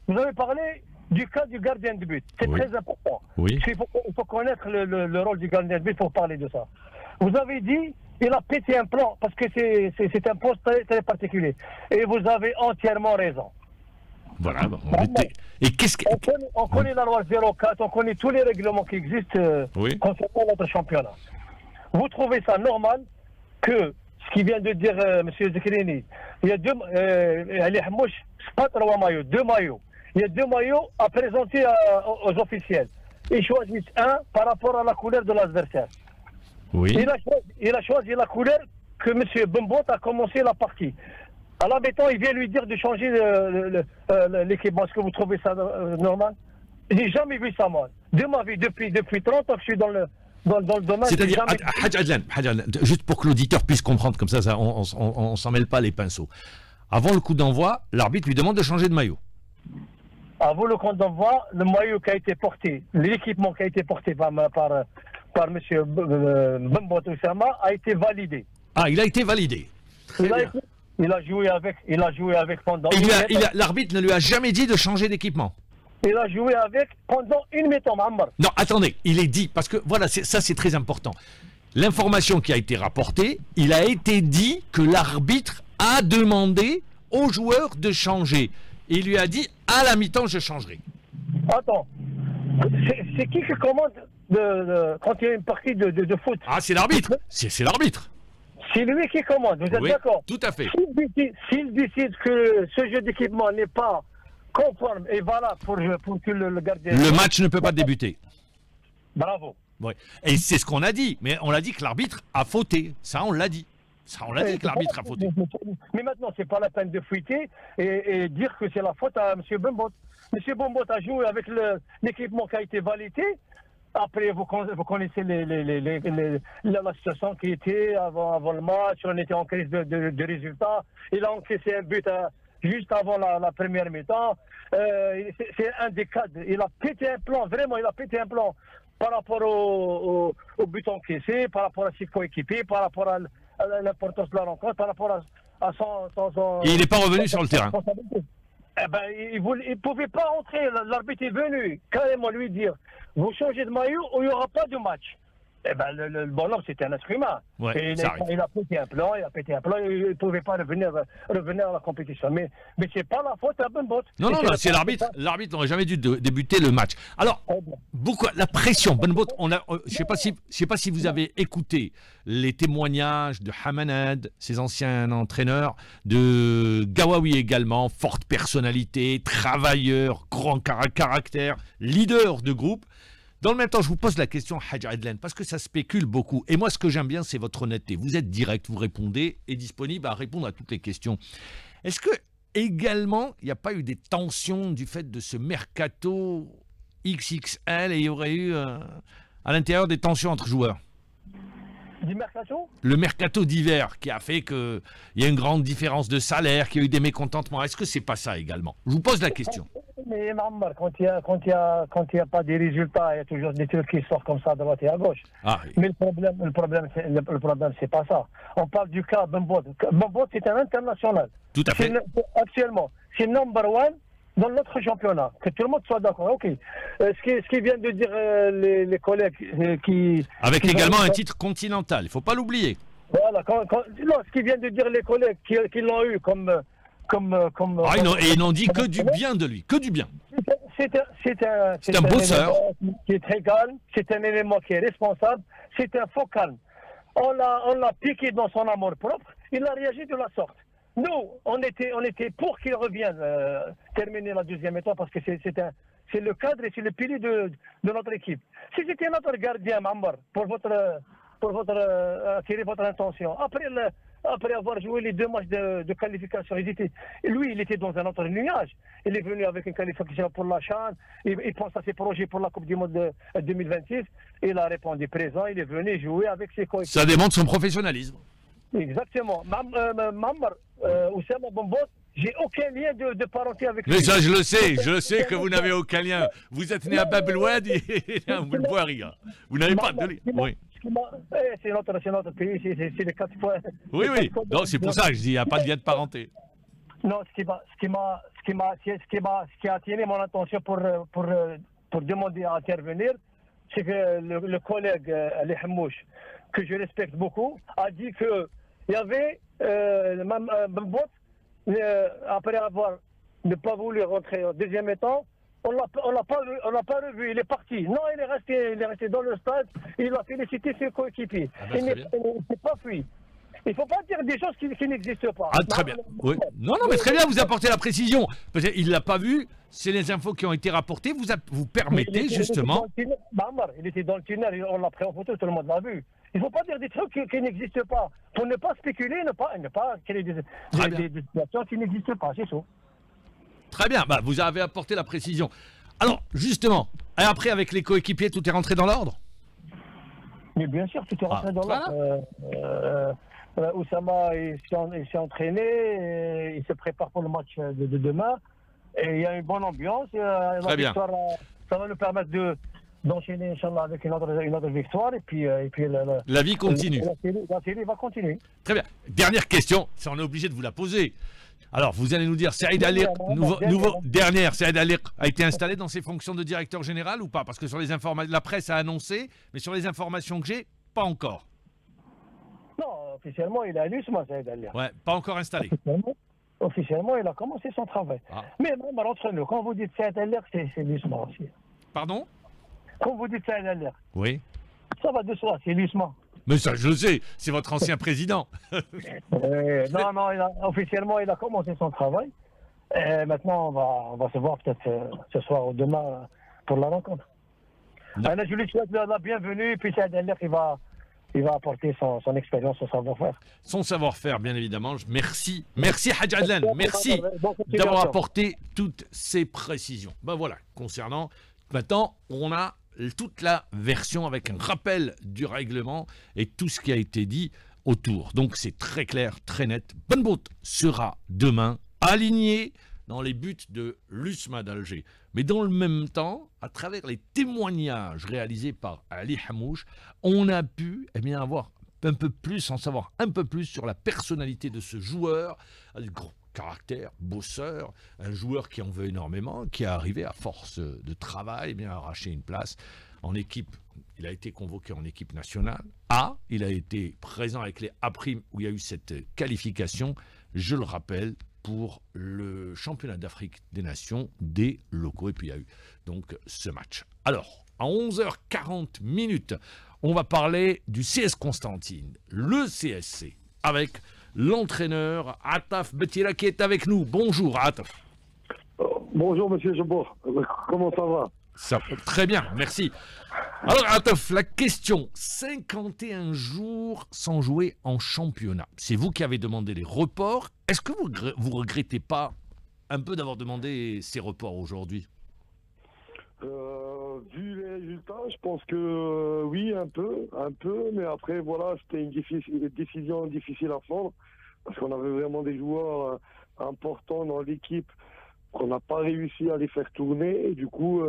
Vous avez parlé du cas du gardien de but. C'est très important. Oui. Il faut connaître le rôle du gardien de but pour parler de ça. Vous avez dit, il a pété un plan parce que c'est un poste très, très particulier. Et vous avez entièrement raison. Voilà. Et qu'est-ce que... On connaît la loi 04, on connaît tous les règlements qui existent concernant notre championnat. Vous trouvez ça normal que ce qui vient de dire M. Zekrini, il y a deux maillots. Il y a deux maillots à présenter aux officiels. Ils choisissent un par rapport à la couleur de l'adversaire. Oui. Il a choisi la couleur que M. Bembot a commencé la partie. À la béton, il vient lui dire de changer l'équipement. Est-ce que vous trouvez ça normal? J'ai jamais vu ça, moi. De ma vie, depuis 30 ans que je suis dans le domaine. C'est-à-dire, Hadj Adlan, juste pour que l'auditeur puisse comprendre, comme ça on s'en mêle pas les pinceaux. Avant le coup d'envoi, l'arbitre lui demande de changer de maillot. Avant le coup d'envoi, le maillot qui a été porté, l'équipement qui a été porté par M. Bembot Oussama a été validé. Ah, il a été validé. Il a joué avec pendant. L'arbitre ne lui a jamais dit de changer d'équipement. Il a joué avec pendant une mi-temps, Ammar. Non, attendez, il est dit, parce que voilà, ça c'est très important. L'information qui a été rapportée, il a été dit que l'arbitre a demandé aux joueurs de changer. Il lui a dit, à la mi-temps, je changerai. Attends, c'est qui commande quand il y a une partie de foot? Ah, c'est l'arbitre. C'est l'arbitre. C'est lui qui commande, vous êtes d'accord? Tout à fait. S'il décide que ce jeu d'équipement n'est pas conforme et valable pour que le gardien... Le match ne peut pas débuter. Bravo. Ouais. Et c'est ce qu'on a dit, mais on a dit que l'arbitre a fauté. Ça, on l'a dit. Ça, on l'a dit que l'arbitre a fauté. Mais maintenant, c'est pas la peine de fuiter et dire que c'est la faute à M. Bembot. M. Bembot a joué avec l'équipement qui a été validé. Après, vous connaissez la situation qui était avant le match. On était en crise de résultats. Il a encaissé un but juste avant la première mi-temps. C'est un des cadres. Il a pété un plan, vraiment, il a pété un plan par rapport au but encaissé, par rapport à ses coéquipiers, par rapport à l'importance de la rencontre, par rapport à son... Et il n'est pas revenu sur le terrain. Eh ben, il ne pouvait pas entrer. L'arbitre est venu carrément lui dire, vous changez de maillot ou il n'y aura pas de match. Eh ben, le bonhomme, c'était un être humain. Ouais, il a pété un plan, il ne pouvait pas revenir à la compétition. Mais c'est pas la faute à Bembot. Non, c'est l'arbitre. L'arbitre n'aurait jamais dû débuter le match. Alors, la pression, Bembot, je sais pas si vous avez écouté les témoignages de Hamanad, ses anciens entraîneurs, de Gawawi également, forte personnalité, travailleur, grand caractère, leader de groupe. Dans le même temps, je vous pose la question, Hadj Adlan, parce que ça spécule beaucoup. Et moi, ce que j'aime bien, c'est votre honnêteté. Vous êtes direct, vous répondez et disponible à répondre à toutes les questions. Est-ce que, également, il n'y a pas eu des tensions du fait de ce mercato XXL et il y aurait eu à l'intérieur des tensions entre joueurs? Du mercato? Le mercato d'hiver qui a fait qu'il y a une grande différence de salaire, qu'il y a eu des mécontentements. Est-ce que c'est pas ça également? Je vous pose la question. Mais quand il y a pas des résultats, il y a toujours des trucs qui sortent comme ça à droite et à gauche. Ah, oui. Mais le problème, c'est pas ça. On parle du cas Bembot. Bembot, c'est un international. Tout à fait. Actuellement, c'est number one dans notre championnat. Que tout le monde soit d'accord. Ok. Ce qui vient de dire les collègues qui... Avec également un titre continental. Il ne faut pas l'oublier. Voilà. Ce qui vient de dire les collègues qui l'ont eu comme et ils n'ont dit que du bien de lui, que du bien. C'est un bosseur qui est très calme, c'est un élément qui est responsable, c'est un faux calme. On l'a piqué dans son amour propre, il a réagi de la sorte. Nous, on était pour qu'il revienne terminer la deuxième étape parce que c'est le cadre et c'est le pilier de notre équipe. Si c'était notre gardien, Ammar, pour attirer votre attention, après avoir joué les 2 matchs de qualification, il était dans un autre nuage. Il est venu avec une qualification pour la CHAN, il pense à ses projets pour la Coupe du Monde de 2026. Il a répondu présent, il est venu jouer avec ses coéquipiers. Ça démontre son professionnalisme. Exactement. Oussama Bembot, J'ai aucun lien de parenté avec lui. Mais ça, je le sais que vous n'avez aucun lien. Vous êtes né à Bab el Oued et vous le voyez. Vous n'avez pas de lien. Oui. C'est notre pays, c'est les 4 fois. Oui, oui. Donc c'est pour ça que je dis, il n'y a pas de lien de parenté. Non, ce qui a attiré mon attention pour demander à intervenir, c'est que le collègue Ali Hamouche, que je respecte beaucoup, a dit qu'il y avait Mbembot, après avoir ne pas voulu rentrer au deuxième étant, on l'a pas revu, il est parti. Non, il est resté dans le stade, il a félicité ses coéquipiers. Il n'est pas fui. Il ne faut pas dire des choses qui n'existent pas. Ah, très bien. Oui. Non, mais très bien, vous apportez la précision. Peut-être il ne l'a pas vu, c'est les infos qui ont été rapportées, vous permettez justement. Il était dans le tunnel, on l'a pris en photo, tout le monde l'a vu. Il ne faut pas dire des trucs qui n'existent pas. Pour ne pas spéculer, ne pas créer des situations qui n'existent pas, c'est tout. Très bien, vous avez apporté la précision. Alors, justement, et après avec les coéquipiers, tout est rentré dans l'ordre? Mais bien sûr, tout est rentré dans l'ordre. Oussama il s'est entraîné, il se prépare pour le match de demain. Et il y a une bonne ambiance. Très bien. Ça va nous permettre d'enchaîner, Inch'Allah, avec une autre victoire. Et puis la vie continue. La série va continuer. Très bien. Dernière question, ça on est obligé de vous la poser. Alors, vous allez nous dire, Saïd Aliq, Saïd Aliq a été installé dans ses fonctions de directeur général ou pas? Parce que sur les informations, la presse a annoncé, mais sur les informations que j'ai, pas encore. Non, officiellement, il est à l'USMA, Saïd Aliq. Ouais, pas encore installé. Officiellement, il a commencé son travail. Ah. Mais même entre nous, quand vous dites Saïd Aliq, c'est l'USMA aussi. Pardon? Quand vous dites Saïd Aliq, oui. Ça va de soi, c'est l'USMA. Mais ça, je le sais, c'est votre ancien président. Non, officiellement, il a commencé son travail. Et maintenant, on va se voir peut-être ce soir ou demain pour la rencontre. Alors, je lui souhaite la bienvenue, puis Saïd Aliq, il va apporter son expérience, son savoir-faire. Son savoir-faire, bien évidemment. Merci Hadj Adlan, merci d'avoir apporté toutes ces précisions. Voilà, concernant, maintenant, on a toute la version avec un rappel du règlement et tout ce qui a été dit autour. Donc c'est très clair, très net. Benbout sera demain aligné dans les buts de l'USMA d'Alger. Mais dans le même temps, à travers les témoignages réalisés par Ali Hamouche, on a pu avoir en savoir un peu plus sur la personnalité de ce joueur, gros caractère, bosseur, un joueur qui en veut énormément, qui est arrivé à force de travail, à arracher une place en équipe. Il a été convoqué en équipe nationale A, il a été présent avec les A' où il y a eu cette qualification, je le rappelle, pour le championnat d'Afrique des Nations des locaux. Et puis il y a eu donc ce match. Alors, à 11h40, on va parler du CS Constantine, le CSC, avec l'entraîneur Ataf Betira qui est avec nous. Bonjour Ataf. Bonjour Monsieur Jabor, comment ça va? Ça va très bien, merci. Alors Ataf, la question, 51 jours sans jouer en championnat. C'est vous qui avez demandé les reports. Est-ce que vous regrettez pas un peu d'avoir demandé ces reports aujourd'hui? Vu les résultats, je pense que oui, un peu, mais après, voilà, c'était une décision difficile à prendre, parce qu'on avait vraiment des joueurs importants dans l'équipe qu'on n'a pas réussi à les faire tourner, et du coup,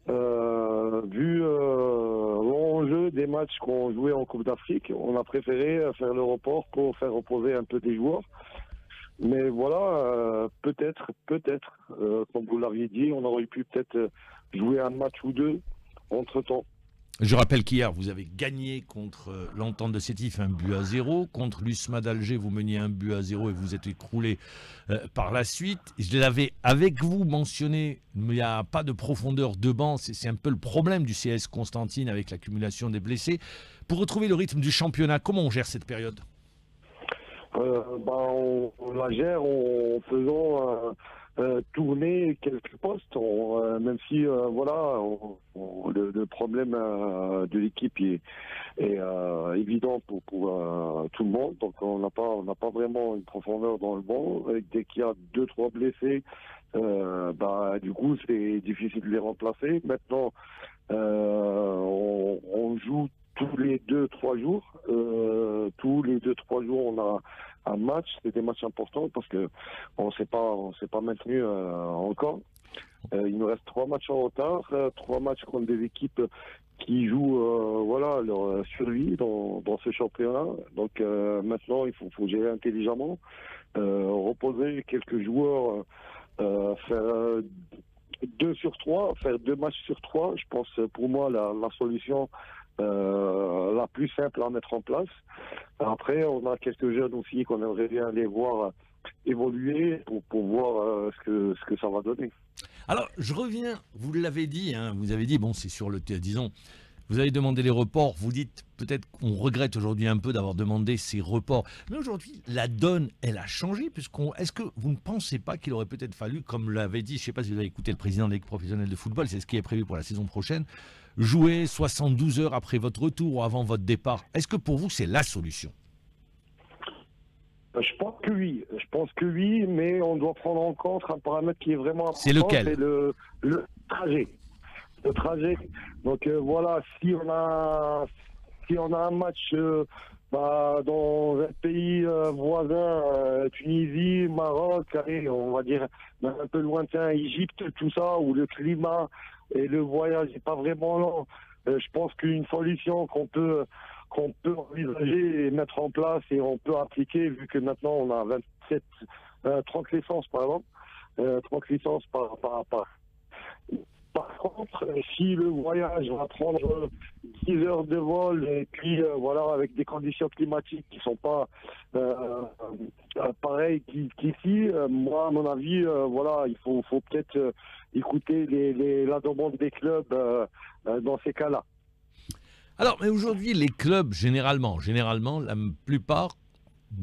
vu l'enjeu des matchs qu'on jouait en Coupe d'Afrique, on a préféré faire le report pour faire reposer un peu des joueurs. Mais voilà, peut-être, comme vous l'aviez dit, on aurait pu peut-être jouer un match ou deux entre-temps. Je rappelle qu'hier, vous avez gagné contre l'Entente de Sétif 1-0. Contre l'USMA d'Alger, vous meniez 1-0 et vous êtes écroulé par la suite. Je l'avais avec vous mentionné, il n'y a pas de profondeur de banc. C'est un peu le problème du CS Constantine avec l'accumulation des blessés. Pour retrouver le rythme du championnat, comment on gère cette période? On la gère en faisant tourner quelques postes, même si le problème de l'équipe est évident pour tout le monde. Donc on n'a pas vraiment une profondeur dans le banc. Dès qu'il y a 2-3 blessés, du coup c'est difficile de les remplacer. Maintenant on joue tous les 2-3 jours. Tous les 2-3 jours, on a un match. C'est des matchs importants parce que on s'est pas maintenu encore. Il nous reste 3 matchs en retard, 3 matchs contre des équipes qui jouent voilà, leur survie dans ce championnat. Donc maintenant, il faut gérer intelligemment, reposer quelques joueurs, faire 2 sur 3, faire 2 matchs sur 3. Je pense pour moi la solution la plus simple à mettre en place. Après, on a quelques jeunes aussi qu'on aimerait bien les voir évoluer pour voir ce que ça va donner. Alors, je reviens, vous l'avez dit, hein, vous avez dit, bon, c'est sur le disons, vous avez demandé les reports, vous dites peut-être qu'on regrette aujourd'hui un peu d'avoir demandé ces reports, mais aujourd'hui, la donne, elle a changé, est-ce que vous ne pensez pas qu'il aurait peut-être fallu, comme l'avait dit, je ne sais pas si vous avez écouté le président de la Ligue professionnelle de football, c'est ce qui est prévu pour la saison prochaine, jouer 72 heures après votre retour ou avant votre départ, est-ce que pour vous, c'est la solution ? Je pense que oui, mais on doit prendre en compte un paramètre qui est vraiment important. C'est lequel ? C'est le trajet. Le trajet. Donc voilà, si on a un match dans un pays voisin, Tunisie, Maroc, allez, on va dire un peu lointain, Égypte, tout ça, où le climat et le voyage n'est pas vraiment long, je pense qu'une solution qu'on peut envisager et mettre en place et on peut appliquer, vu que maintenant on a 30 licences par exemple, 30 licences par contre, si le voyage va prendre 10 heures de vol et puis voilà, avec des conditions climatiques qui sont pas pareilles qu'ici, moi à mon avis, voilà, il faut peut-être écouter la demande des clubs dans ces cas-là. Alors, mais aujourd'hui, les clubs, généralement, la plupart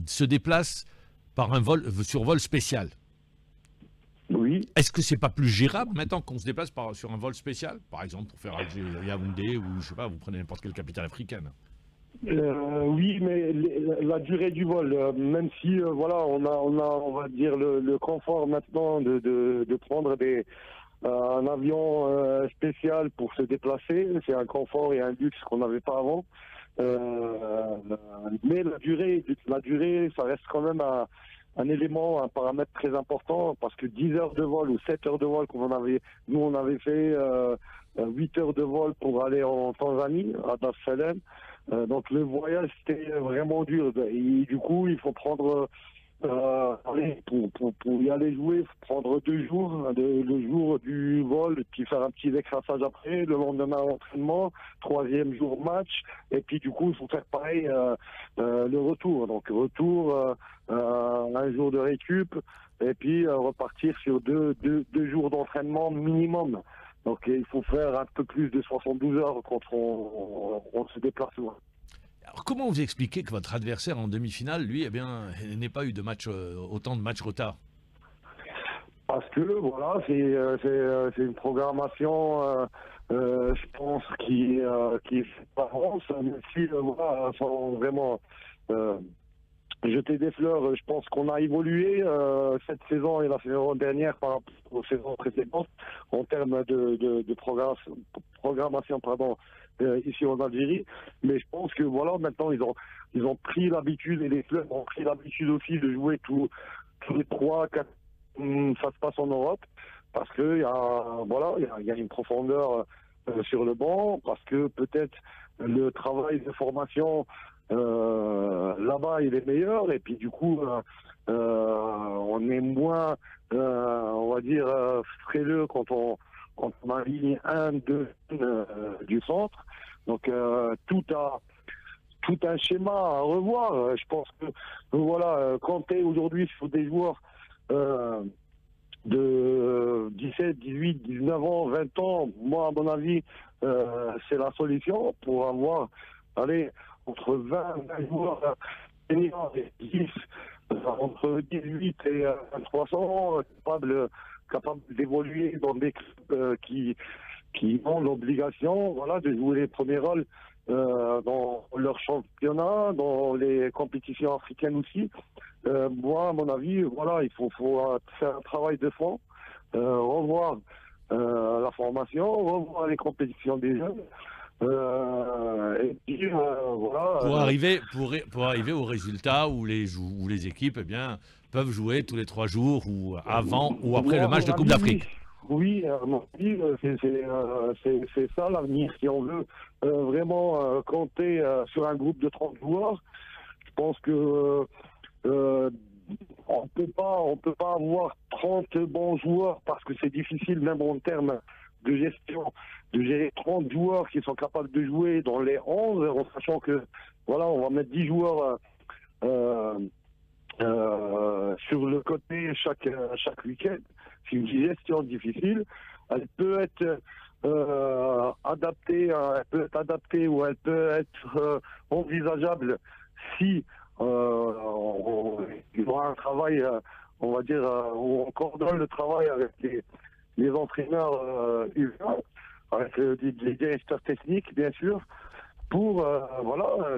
se déplacent par un sur vol spécial. Oui. Est-ce que c'est pas plus gérable maintenant qu'on se déplace sur un vol spécial, par exemple pour faire Yaoundé ou je sais pas, vous prenez n'importe quelle capitale africaine? Oui, mais la durée du vol, même si voilà, on va dire le confort maintenant de prendre un avion spécial pour se déplacer, c'est un confort et un luxe qu'on n'avait pas avant. Mais la durée, ça reste quand même un élément, un paramètre très important, parce que 10 heures de vol ou 7 heures de vol, nous on avait fait 8 heures de vol pour aller en Tanzanie, à Dar es Salaam. Donc le voyage c'était vraiment dur et du coup il faut prendre pour y aller jouer, il faut prendre 2 jours, le jour du vol, puis faire un petit décrassage après, le lendemain entraînement, 3e jour match, et puis du coup il faut faire pareil le retour. Donc retour, un jour de récup, et puis repartir sur 2 jours d'entraînement minimum. Donc il faut faire un peu plus de 72 heures quand on se déplace loin. Alors comment vous expliquez que votre adversaire en demi-finale, lui, n'ait pas eu autant de matchs retard? Parce que voilà, c'est une programmation, je pense, qui avance, même si voilà, sans vraiment jeter des fleurs, je pense qu'on a évolué cette saison et la saison dernière par rapport aux saisons précédentes en termes de programmation, ici en Algérie. Mais je pense que voilà, maintenant ils ont pris l'habitude et les clubs ont pris l'habitude aussi de jouer tous les 3-4 ça se passe en Europe, parce que il y a une profondeur sur le banc, parce que peut-être le travail de formation là-bas il est meilleur, et puis du coup on est moins on va dire frileux quand on aligne 1-2 du centre. Donc tout un schéma à revoir. Je pense que voilà, quand tu es aujourd'hui sur des joueurs de 17, 18, 19 ans, 20 ans, moi à mon avis c'est la solution pour avoir entre 20 joueurs seniors et 10, entre 18 et 23 ans, capables d'évoluer dans des clubs qui ont l'obligation de jouer les premiers rôles dans leur championnat, dans les compétitions africaines aussi. Moi, à mon avis, voilà, il faut faire un travail de fond, revoir la formation, revoir les compétitions des jeunes, Et puis, voilà. Pour arriver au résultat où les équipes peuvent jouer tous les 3 jours ou avant ou après le match de Coupe d'Afrique. Oui, à mon avis, c'est ça l'avenir. Si on veut vraiment compter sur un groupe de 30 joueurs, je pense que on peut pas avoir 30 bons joueurs parce que c'est difficile même en termes de gestion de gérer 30 joueurs qui sont capables de jouer dans les 11 en sachant que voilà, on va mettre 10 joueurs sur le côté chaque week-end. C'est une gestion difficile. Elle peut être adaptée ou elle peut être envisageable si il y aura un travail, on va dire, où on coordonne le travail avec les entraîneurs humains, avec les directeurs techniques, bien sûr, pour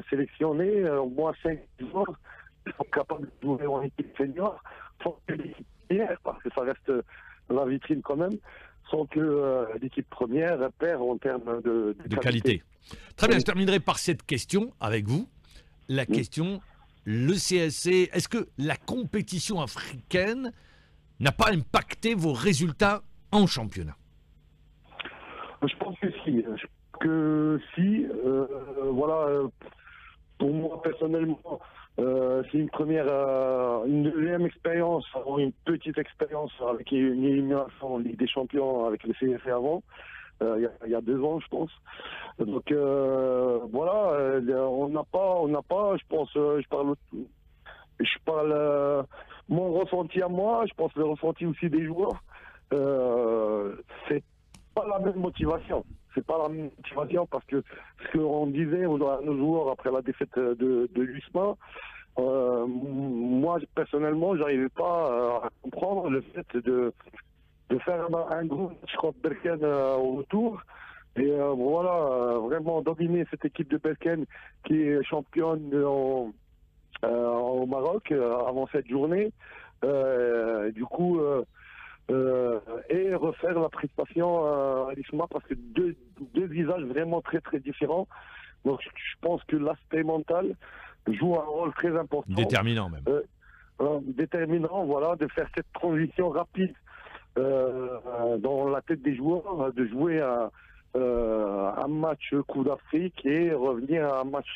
sélectionner au moins 5 joueurs qui sont capables de jouer en équipe senior, sans que l'équipe première, parce que ça reste la vitrine quand même, sans que l'équipe première perd en termes de qualité. Très bien, je terminerai par cette question avec vous. La question, le CSC, est-ce que la compétition africaine n'a pas impacté vos résultats en championnat? Je pense que si. Pour moi personnellement, c'est une deuxième expérience, une petite expérience avec une élimination en Ligue des Champions avec le CSC avant, il y a 2 ans je pense. Donc on n'a pas, je pense, je parle mon ressenti à moi, je pense le ressenti aussi des joueurs, c'est pas la même motivation. C'est pas la même motivation parce que ce qu'on disait à nos joueurs après la défaite de l'USMA, moi personnellement, j'arrivais pas à comprendre le fait de faire un gros match contre Berkane au retour et vraiment dominer cette équipe de Berkane qui est championne au Maroc avant cette journée. Et refaire la prestation à l'ISMA parce que deux visages vraiment très très différents. Donc je pense que l'aspect mental joue un rôle très important. Déterminant même. Déterminant, voilà, de faire cette transition rapide dans la tête des joueurs, de jouer un match Coupe d'Afrique et revenir à un match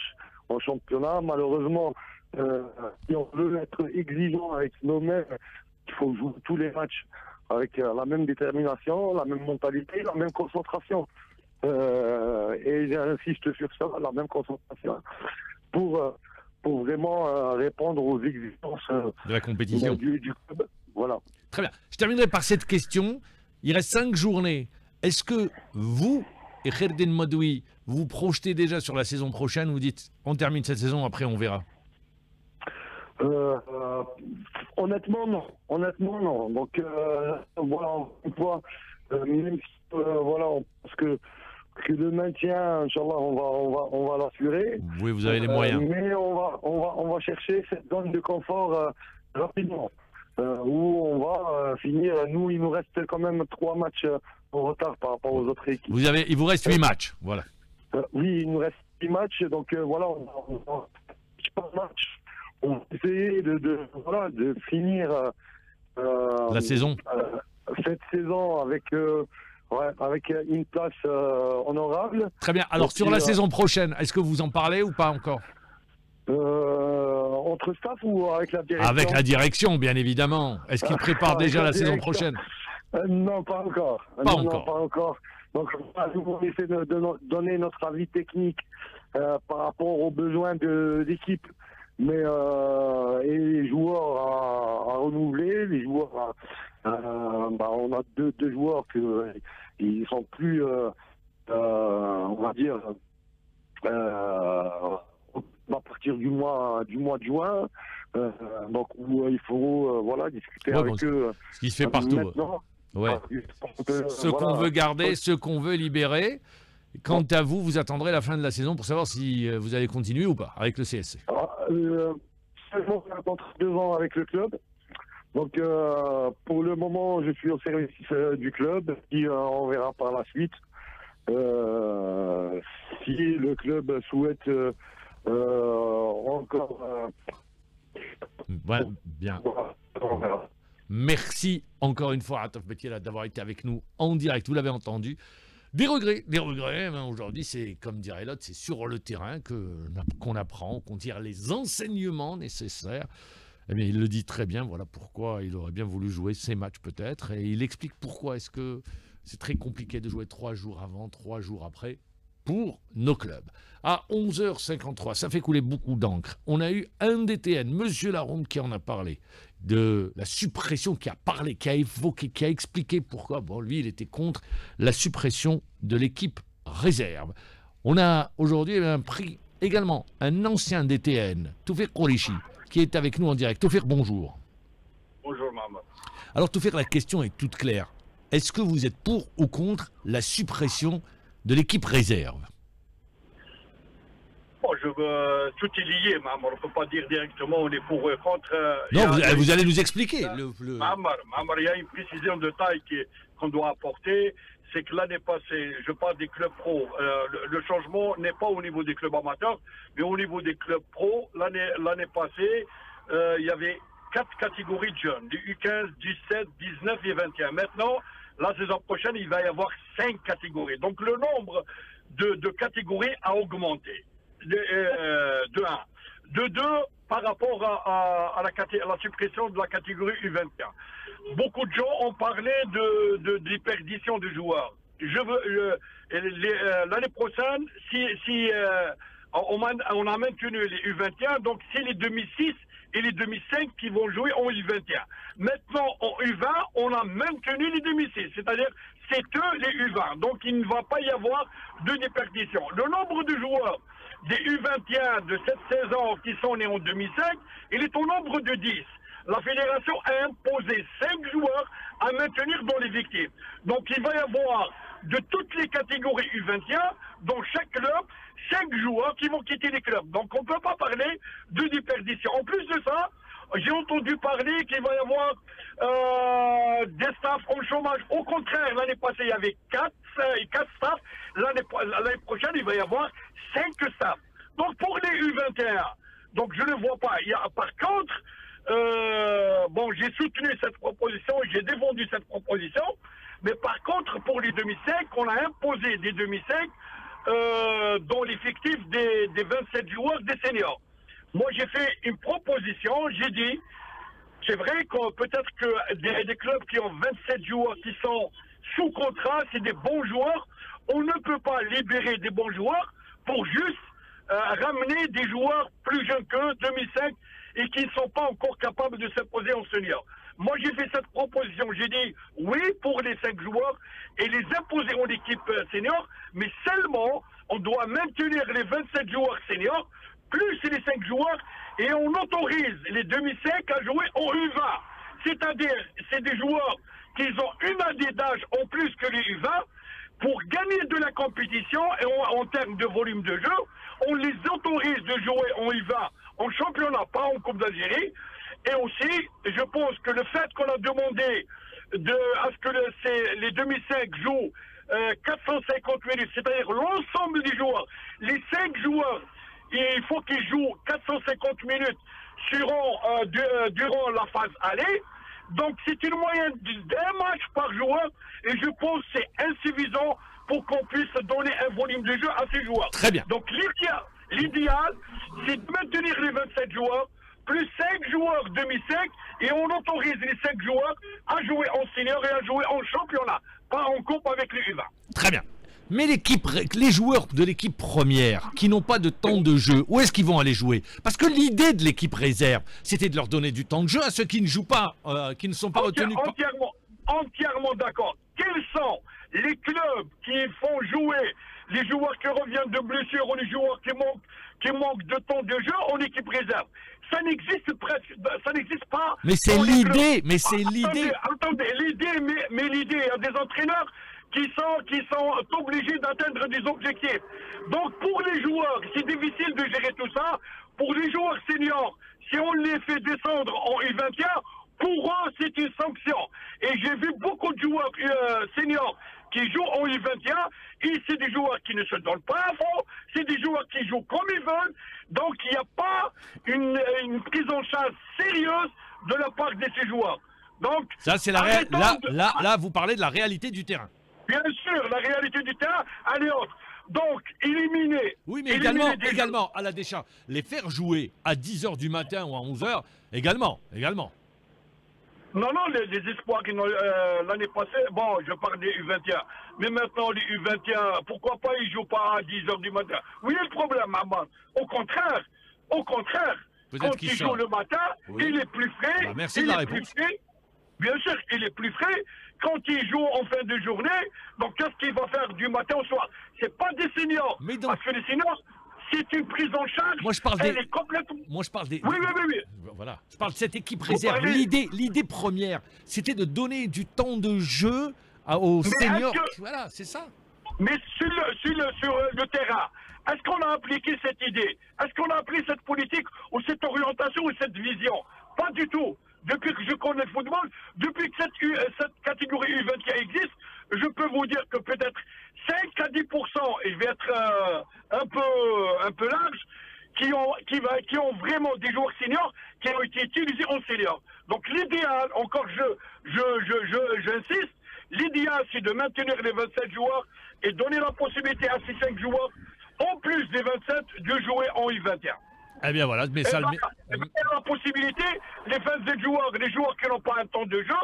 en championnat. Malheureusement, si on veut être exigeant avec nous-mêmes, il faut jouer tous les matchs avec la même détermination, la même mentalité, la même concentration. Et j'insiste sur ça, la même concentration, pour vraiment répondre aux exigences de la compétition du club. Voilà. Très bien. Je terminerai par cette question. Il reste 5 journées. Est-ce que vous et Kherdin Madoui, vous projetez déjà sur la saison prochaine? Vous dites, on termine cette saison, après on verra. Honnêtement, non. Donc, une fois, même si, on pense que le maintien, Inch'Allah, on va l'assurer. Oui, vous avez les moyens. Mais on va chercher cette zone de confort rapidement, où on va finir. Nous, il nous reste quand même 3 matchs en retard par rapport aux autres équipes. Il vous reste 8 matchs, voilà. Oui, il nous reste 8 matchs, donc on va pas de match. On va essayer de finir la saison. Cette saison avec une place honorable. Très bien. Alors, sur la saison prochaine, est-ce que vous en parlez ou pas encore? Entre staff ou avec la direction? Avec la direction, bien évidemment. Est-ce qu'ils préparent déjà la saison prochaine? Non, pas encore. Pas encore. Donc, on essaie de donner notre avis technique par rapport aux besoins de l'équipe. Mais et les joueurs à renouveler, les joueurs on a deux joueurs ils sont plus on va dire à partir du mois de juin, donc où il faut discuter avec eux. Ce qui se fait partout. Ouais. Ce qu'on veut garder, ce qu'on veut libérer. Quant à vous, vous attendrez la fin de la saison pour savoir si vous allez continuer ou pas avec le CSC. Seulement un contrat de 2 ans avec le club. Donc pour le moment, je suis au service du club et on verra par la suite Si le club souhaite encore... Ouais, bien. Merci encore une fois, Atof Betiela, d'avoir été avec nous en direct. Vous l'avez entendu. Des regrets. Aujourd'hui, c'est comme dirait l'autre, c'est sur le terrain qu'on apprend, qu'on tire les enseignements nécessaires. Eh bien, il le dit très bien. Voilà pourquoi il aurait bien voulu jouer ces matchs peut-être. Et il explique pourquoi est-ce que c'est très compliqué de jouer 3 jours avant, 3 jours après pour nos clubs. À 11h53, ça fait couler beaucoup d'encre. On a eu un DTN, Monsieur Laronde, qui en a parlé, de la suppression, qui a parlé, qui a évoqué, qui a expliqué pourquoi. Bon, lui, il était contre la suppression de l'équipe réserve. On a aujourd'hui pris également un ancien DTN, Toufir Koulichi, qui est avec nous en direct. Toufir, bonjour. Bonjour, maman. Alors, Toufir, la question est toute claire. Est-ce que vous êtes pour ou contre la suppression de l'équipe réserve? Bon, tout est lié, maman. On ne peut pas dire directement on est pour ou contre. Non, vous allez nous expliquer. Maman, il y a une précision de taille qu'on doit apporter. C'est que l'année passée, je parle des clubs pro, le changement n'est pas au niveau des clubs amateurs, mais au niveau des clubs pro. L'année passée, il y avait 4 catégories de jeunes, du U15, 17, 19 et 21. Maintenant, la saison prochaine, il va y avoir 5 catégories. Donc le nombre de catégories a augmenté. De 1. De 2, par rapport à la suppression de la catégorie U21. Beaucoup de gens ont parlé de perdition de joueurs. L'année prochaine, si on a maintenu les U21, donc c'est les 2006 et les 2005 qui vont jouer en U21. Maintenant, en U20, on a maintenu les 2006, c'est-à-dire c'est eux les U20. Donc il ne va pas y avoir de déperdition. Le nombre de joueurs des U21 de cette saison qui sont nés en 2005, il est au nombre de 10. La fédération a imposé 5 joueurs à maintenir dans les victimes. Donc il va y avoir de toutes les catégories U21, dans chaque club, 5 joueurs qui vont quitter les clubs. Donc on ne peut pas parler de déperdition. En plus de ça, j'ai entendu parler qu'il va y avoir des staffs en chômage. Au contraire, l'année passée, il y avait 4 staffs. L'année prochaine, il va y avoir 5 staffs. Donc pour les U21, donc je ne vois pas. Par contre, j'ai soutenu cette proposition, j'ai défendu cette proposition, mais par contre, pour les 2005, on a imposé des 2005 dans l'effectif des 27 joueurs des seniors. Moi, j'ai fait une proposition, j'ai dit, c'est vrai que peut-être que des clubs qui ont 27 joueurs qui sont sous contrat, c'est des bons joueurs, on ne peut pas libérer des bons joueurs pour juste ramener des joueurs plus jeunes qu'eux, 2005, et qui ne sont pas encore capables de s'imposer en senior. Moi, j'ai fait cette proposition. J'ai dit oui pour les 5 joueurs et les imposer en équipe senior, mais seulement, on doit maintenir les 27 joueurs seniors, plus les 5 joueurs, et on autorise les 2005 à jouer en U20. C'est-à-dire, c'est des joueurs qui ont une année d'âge en plus que les U20, pour gagner de la compétition et en termes de volume de jeu, on les autorise de jouer en U20 en championnat, pas en Coupe d'Algérie. Et aussi, je pense que le fait qu'on a demandé à ce que les 2005 jouent 450 minutes, c'est-à-dire l'ensemble des joueurs, les 5 joueurs, il faut qu'ils jouent 450 minutes durant la phase aller. Donc c'est une moyenne d'un match par joueur et je pense que c'est insuffisant pour qu'on puisse donner un volume de jeu à ces joueurs. Très bien. Donc l'idéal, c'est de maintenir les 27 joueurs, plus 5 joueurs 2005, et on autorise les 5 joueurs à jouer en senior et à jouer en championnat, pas en coupe avec les U20. Très bien. Mais les joueurs de l'équipe première qui n'ont pas de temps de jeu, où est-ce qu'ils vont aller jouer? Parce que l'idée de l'équipe réserve, c'était de leur donner du temps de jeu à ceux qui ne jouent pas, qui ne sont pas retenus. Entièrement d'accord. Quels sont les clubs qui font jouer les joueurs qui reviennent de blessure ou les joueurs qui manquent de temps de jeu en équipe réserve? Ça n'existe pas. Mais c'est l'idée, l'idée. Attendez, mais l'idée, il y a des entraîneurs qui sont obligés d'atteindre des objectifs. Donc pour les joueurs, c'est difficile de gérer tout ça. Pour les joueurs seniors, si on les fait descendre en U21, pour eux, c'est une sanction. Et j'ai vu beaucoup de joueurs seniors qui jouent en U21 c'est des joueurs qui ne se donnent pas à fond, c'est des joueurs qui jouent comme ils veulent, donc il n'y a pas une prise en charge sérieuse de la part de ces joueurs. Donc, ça, c'est là, vous parlez de la réalité du terrain. Bien sûr, la réalité du terrain, elle est autre. Donc, éliminer... Oui, mais également, à la Deschamps, les faire jouer à 10h du matin ou à 11h, également. Non, les espoirs qui l'année passée, bon, je parle des U21. Mais maintenant, les U21, pourquoi pas ils jouent pas à 10h du matin? Oui, le problème, Ahmad. Au contraire, quand ils jouent le matin, il est plus frais. Bah, merci de la réponse. Bien sûr, il est plus frais. Quand il joue en fin de journée, donc qu'est-ce qu'il va faire du matin au soir? C'est pas des seniors. Parce que les seniors, c'est une prise en charge. Moi, je parle est complètement... Moi, je parle des... Oui. Voilà. Je parle de cette équipe réserve. L'idée première, c'était de donner du temps de jeu aux seniors. Voilà, c'est ça. Mais sur le terrain, est-ce qu'on a appliqué cette idée? Est-ce qu'on a appliqué cette politique ou cette orientation ou cette vision? Pas du tout. Depuis que je connais le football, depuis que cette catégorie U21 existe, je peux vous dire que peut-être 5 à 10%, et je vais être un peu large, qui ont vraiment des joueurs seniors qui ont été utilisés en seniors. Donc l'idéal, encore j'insiste, l'idéal c'est de maintenir les 27 joueurs et donner la possibilité à ces 5 joueurs, en plus des 27, de jouer en U21. Eh bien voilà, mais ça... la possibilité, les 27 joueurs, les joueurs qui n'ont pas un temps de jeu,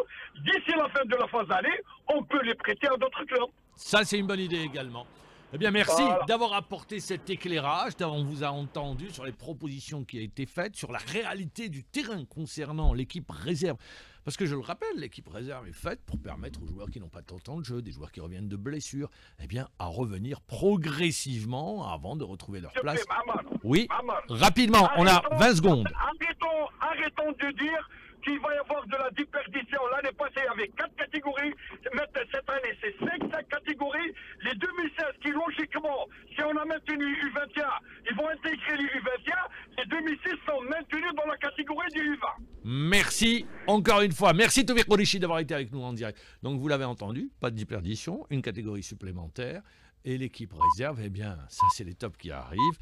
d'ici la fin de la phase d'année, on peut les prêter à d'autres clubs. Ça, c'est une bonne idée également. Eh bien, merci d'avoir apporté cet éclairage. On vous a entendu sur les propositions qui ont été faites, sur la réalité du terrain concernant l'équipe réserve. Parce que je le rappelle, l'équipe réserve est faite pour permettre aux joueurs qui n'ont pas tant de temps de jeu, des joueurs qui reviennent de blessures, eh bien, à revenir progressivement avant de retrouver leur place. Oui, rapidement, on a 20 secondes. Arrêtons de dire qu'il va y avoir de la déperdition. L'année passée, il y avait 4 catégories. Cette année, c'est 5 catégories. Les 2016 qui, logiquement, si on a maintenu U21, ils vont intégrer les U21. Les 2006 sont maintenus dans la catégorie du U20. Merci encore une fois. Merci Taoufik Kouraichi d'avoir été avec nous en direct. Donc vous l'avez entendu, pas de déperdition, une catégorie supplémentaire. Et l'équipe réserve, eh bien, ça c'est les tops qui arrivent.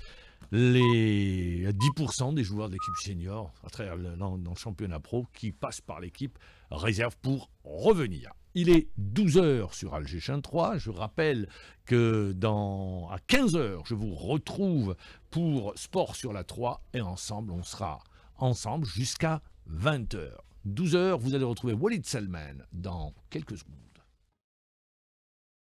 Les 10% des joueurs de l'équipe senior à travers dans le championnat pro qui passent par l'équipe réserve pour revenir. Il est 12h sur Alger Chain 3. Je rappelle que à 15h, je vous retrouve pour Sport sur la 3 et ensemble, on sera ensemble jusqu'à 20h. 12h, vous allez retrouver Walid Salman dans quelques secondes.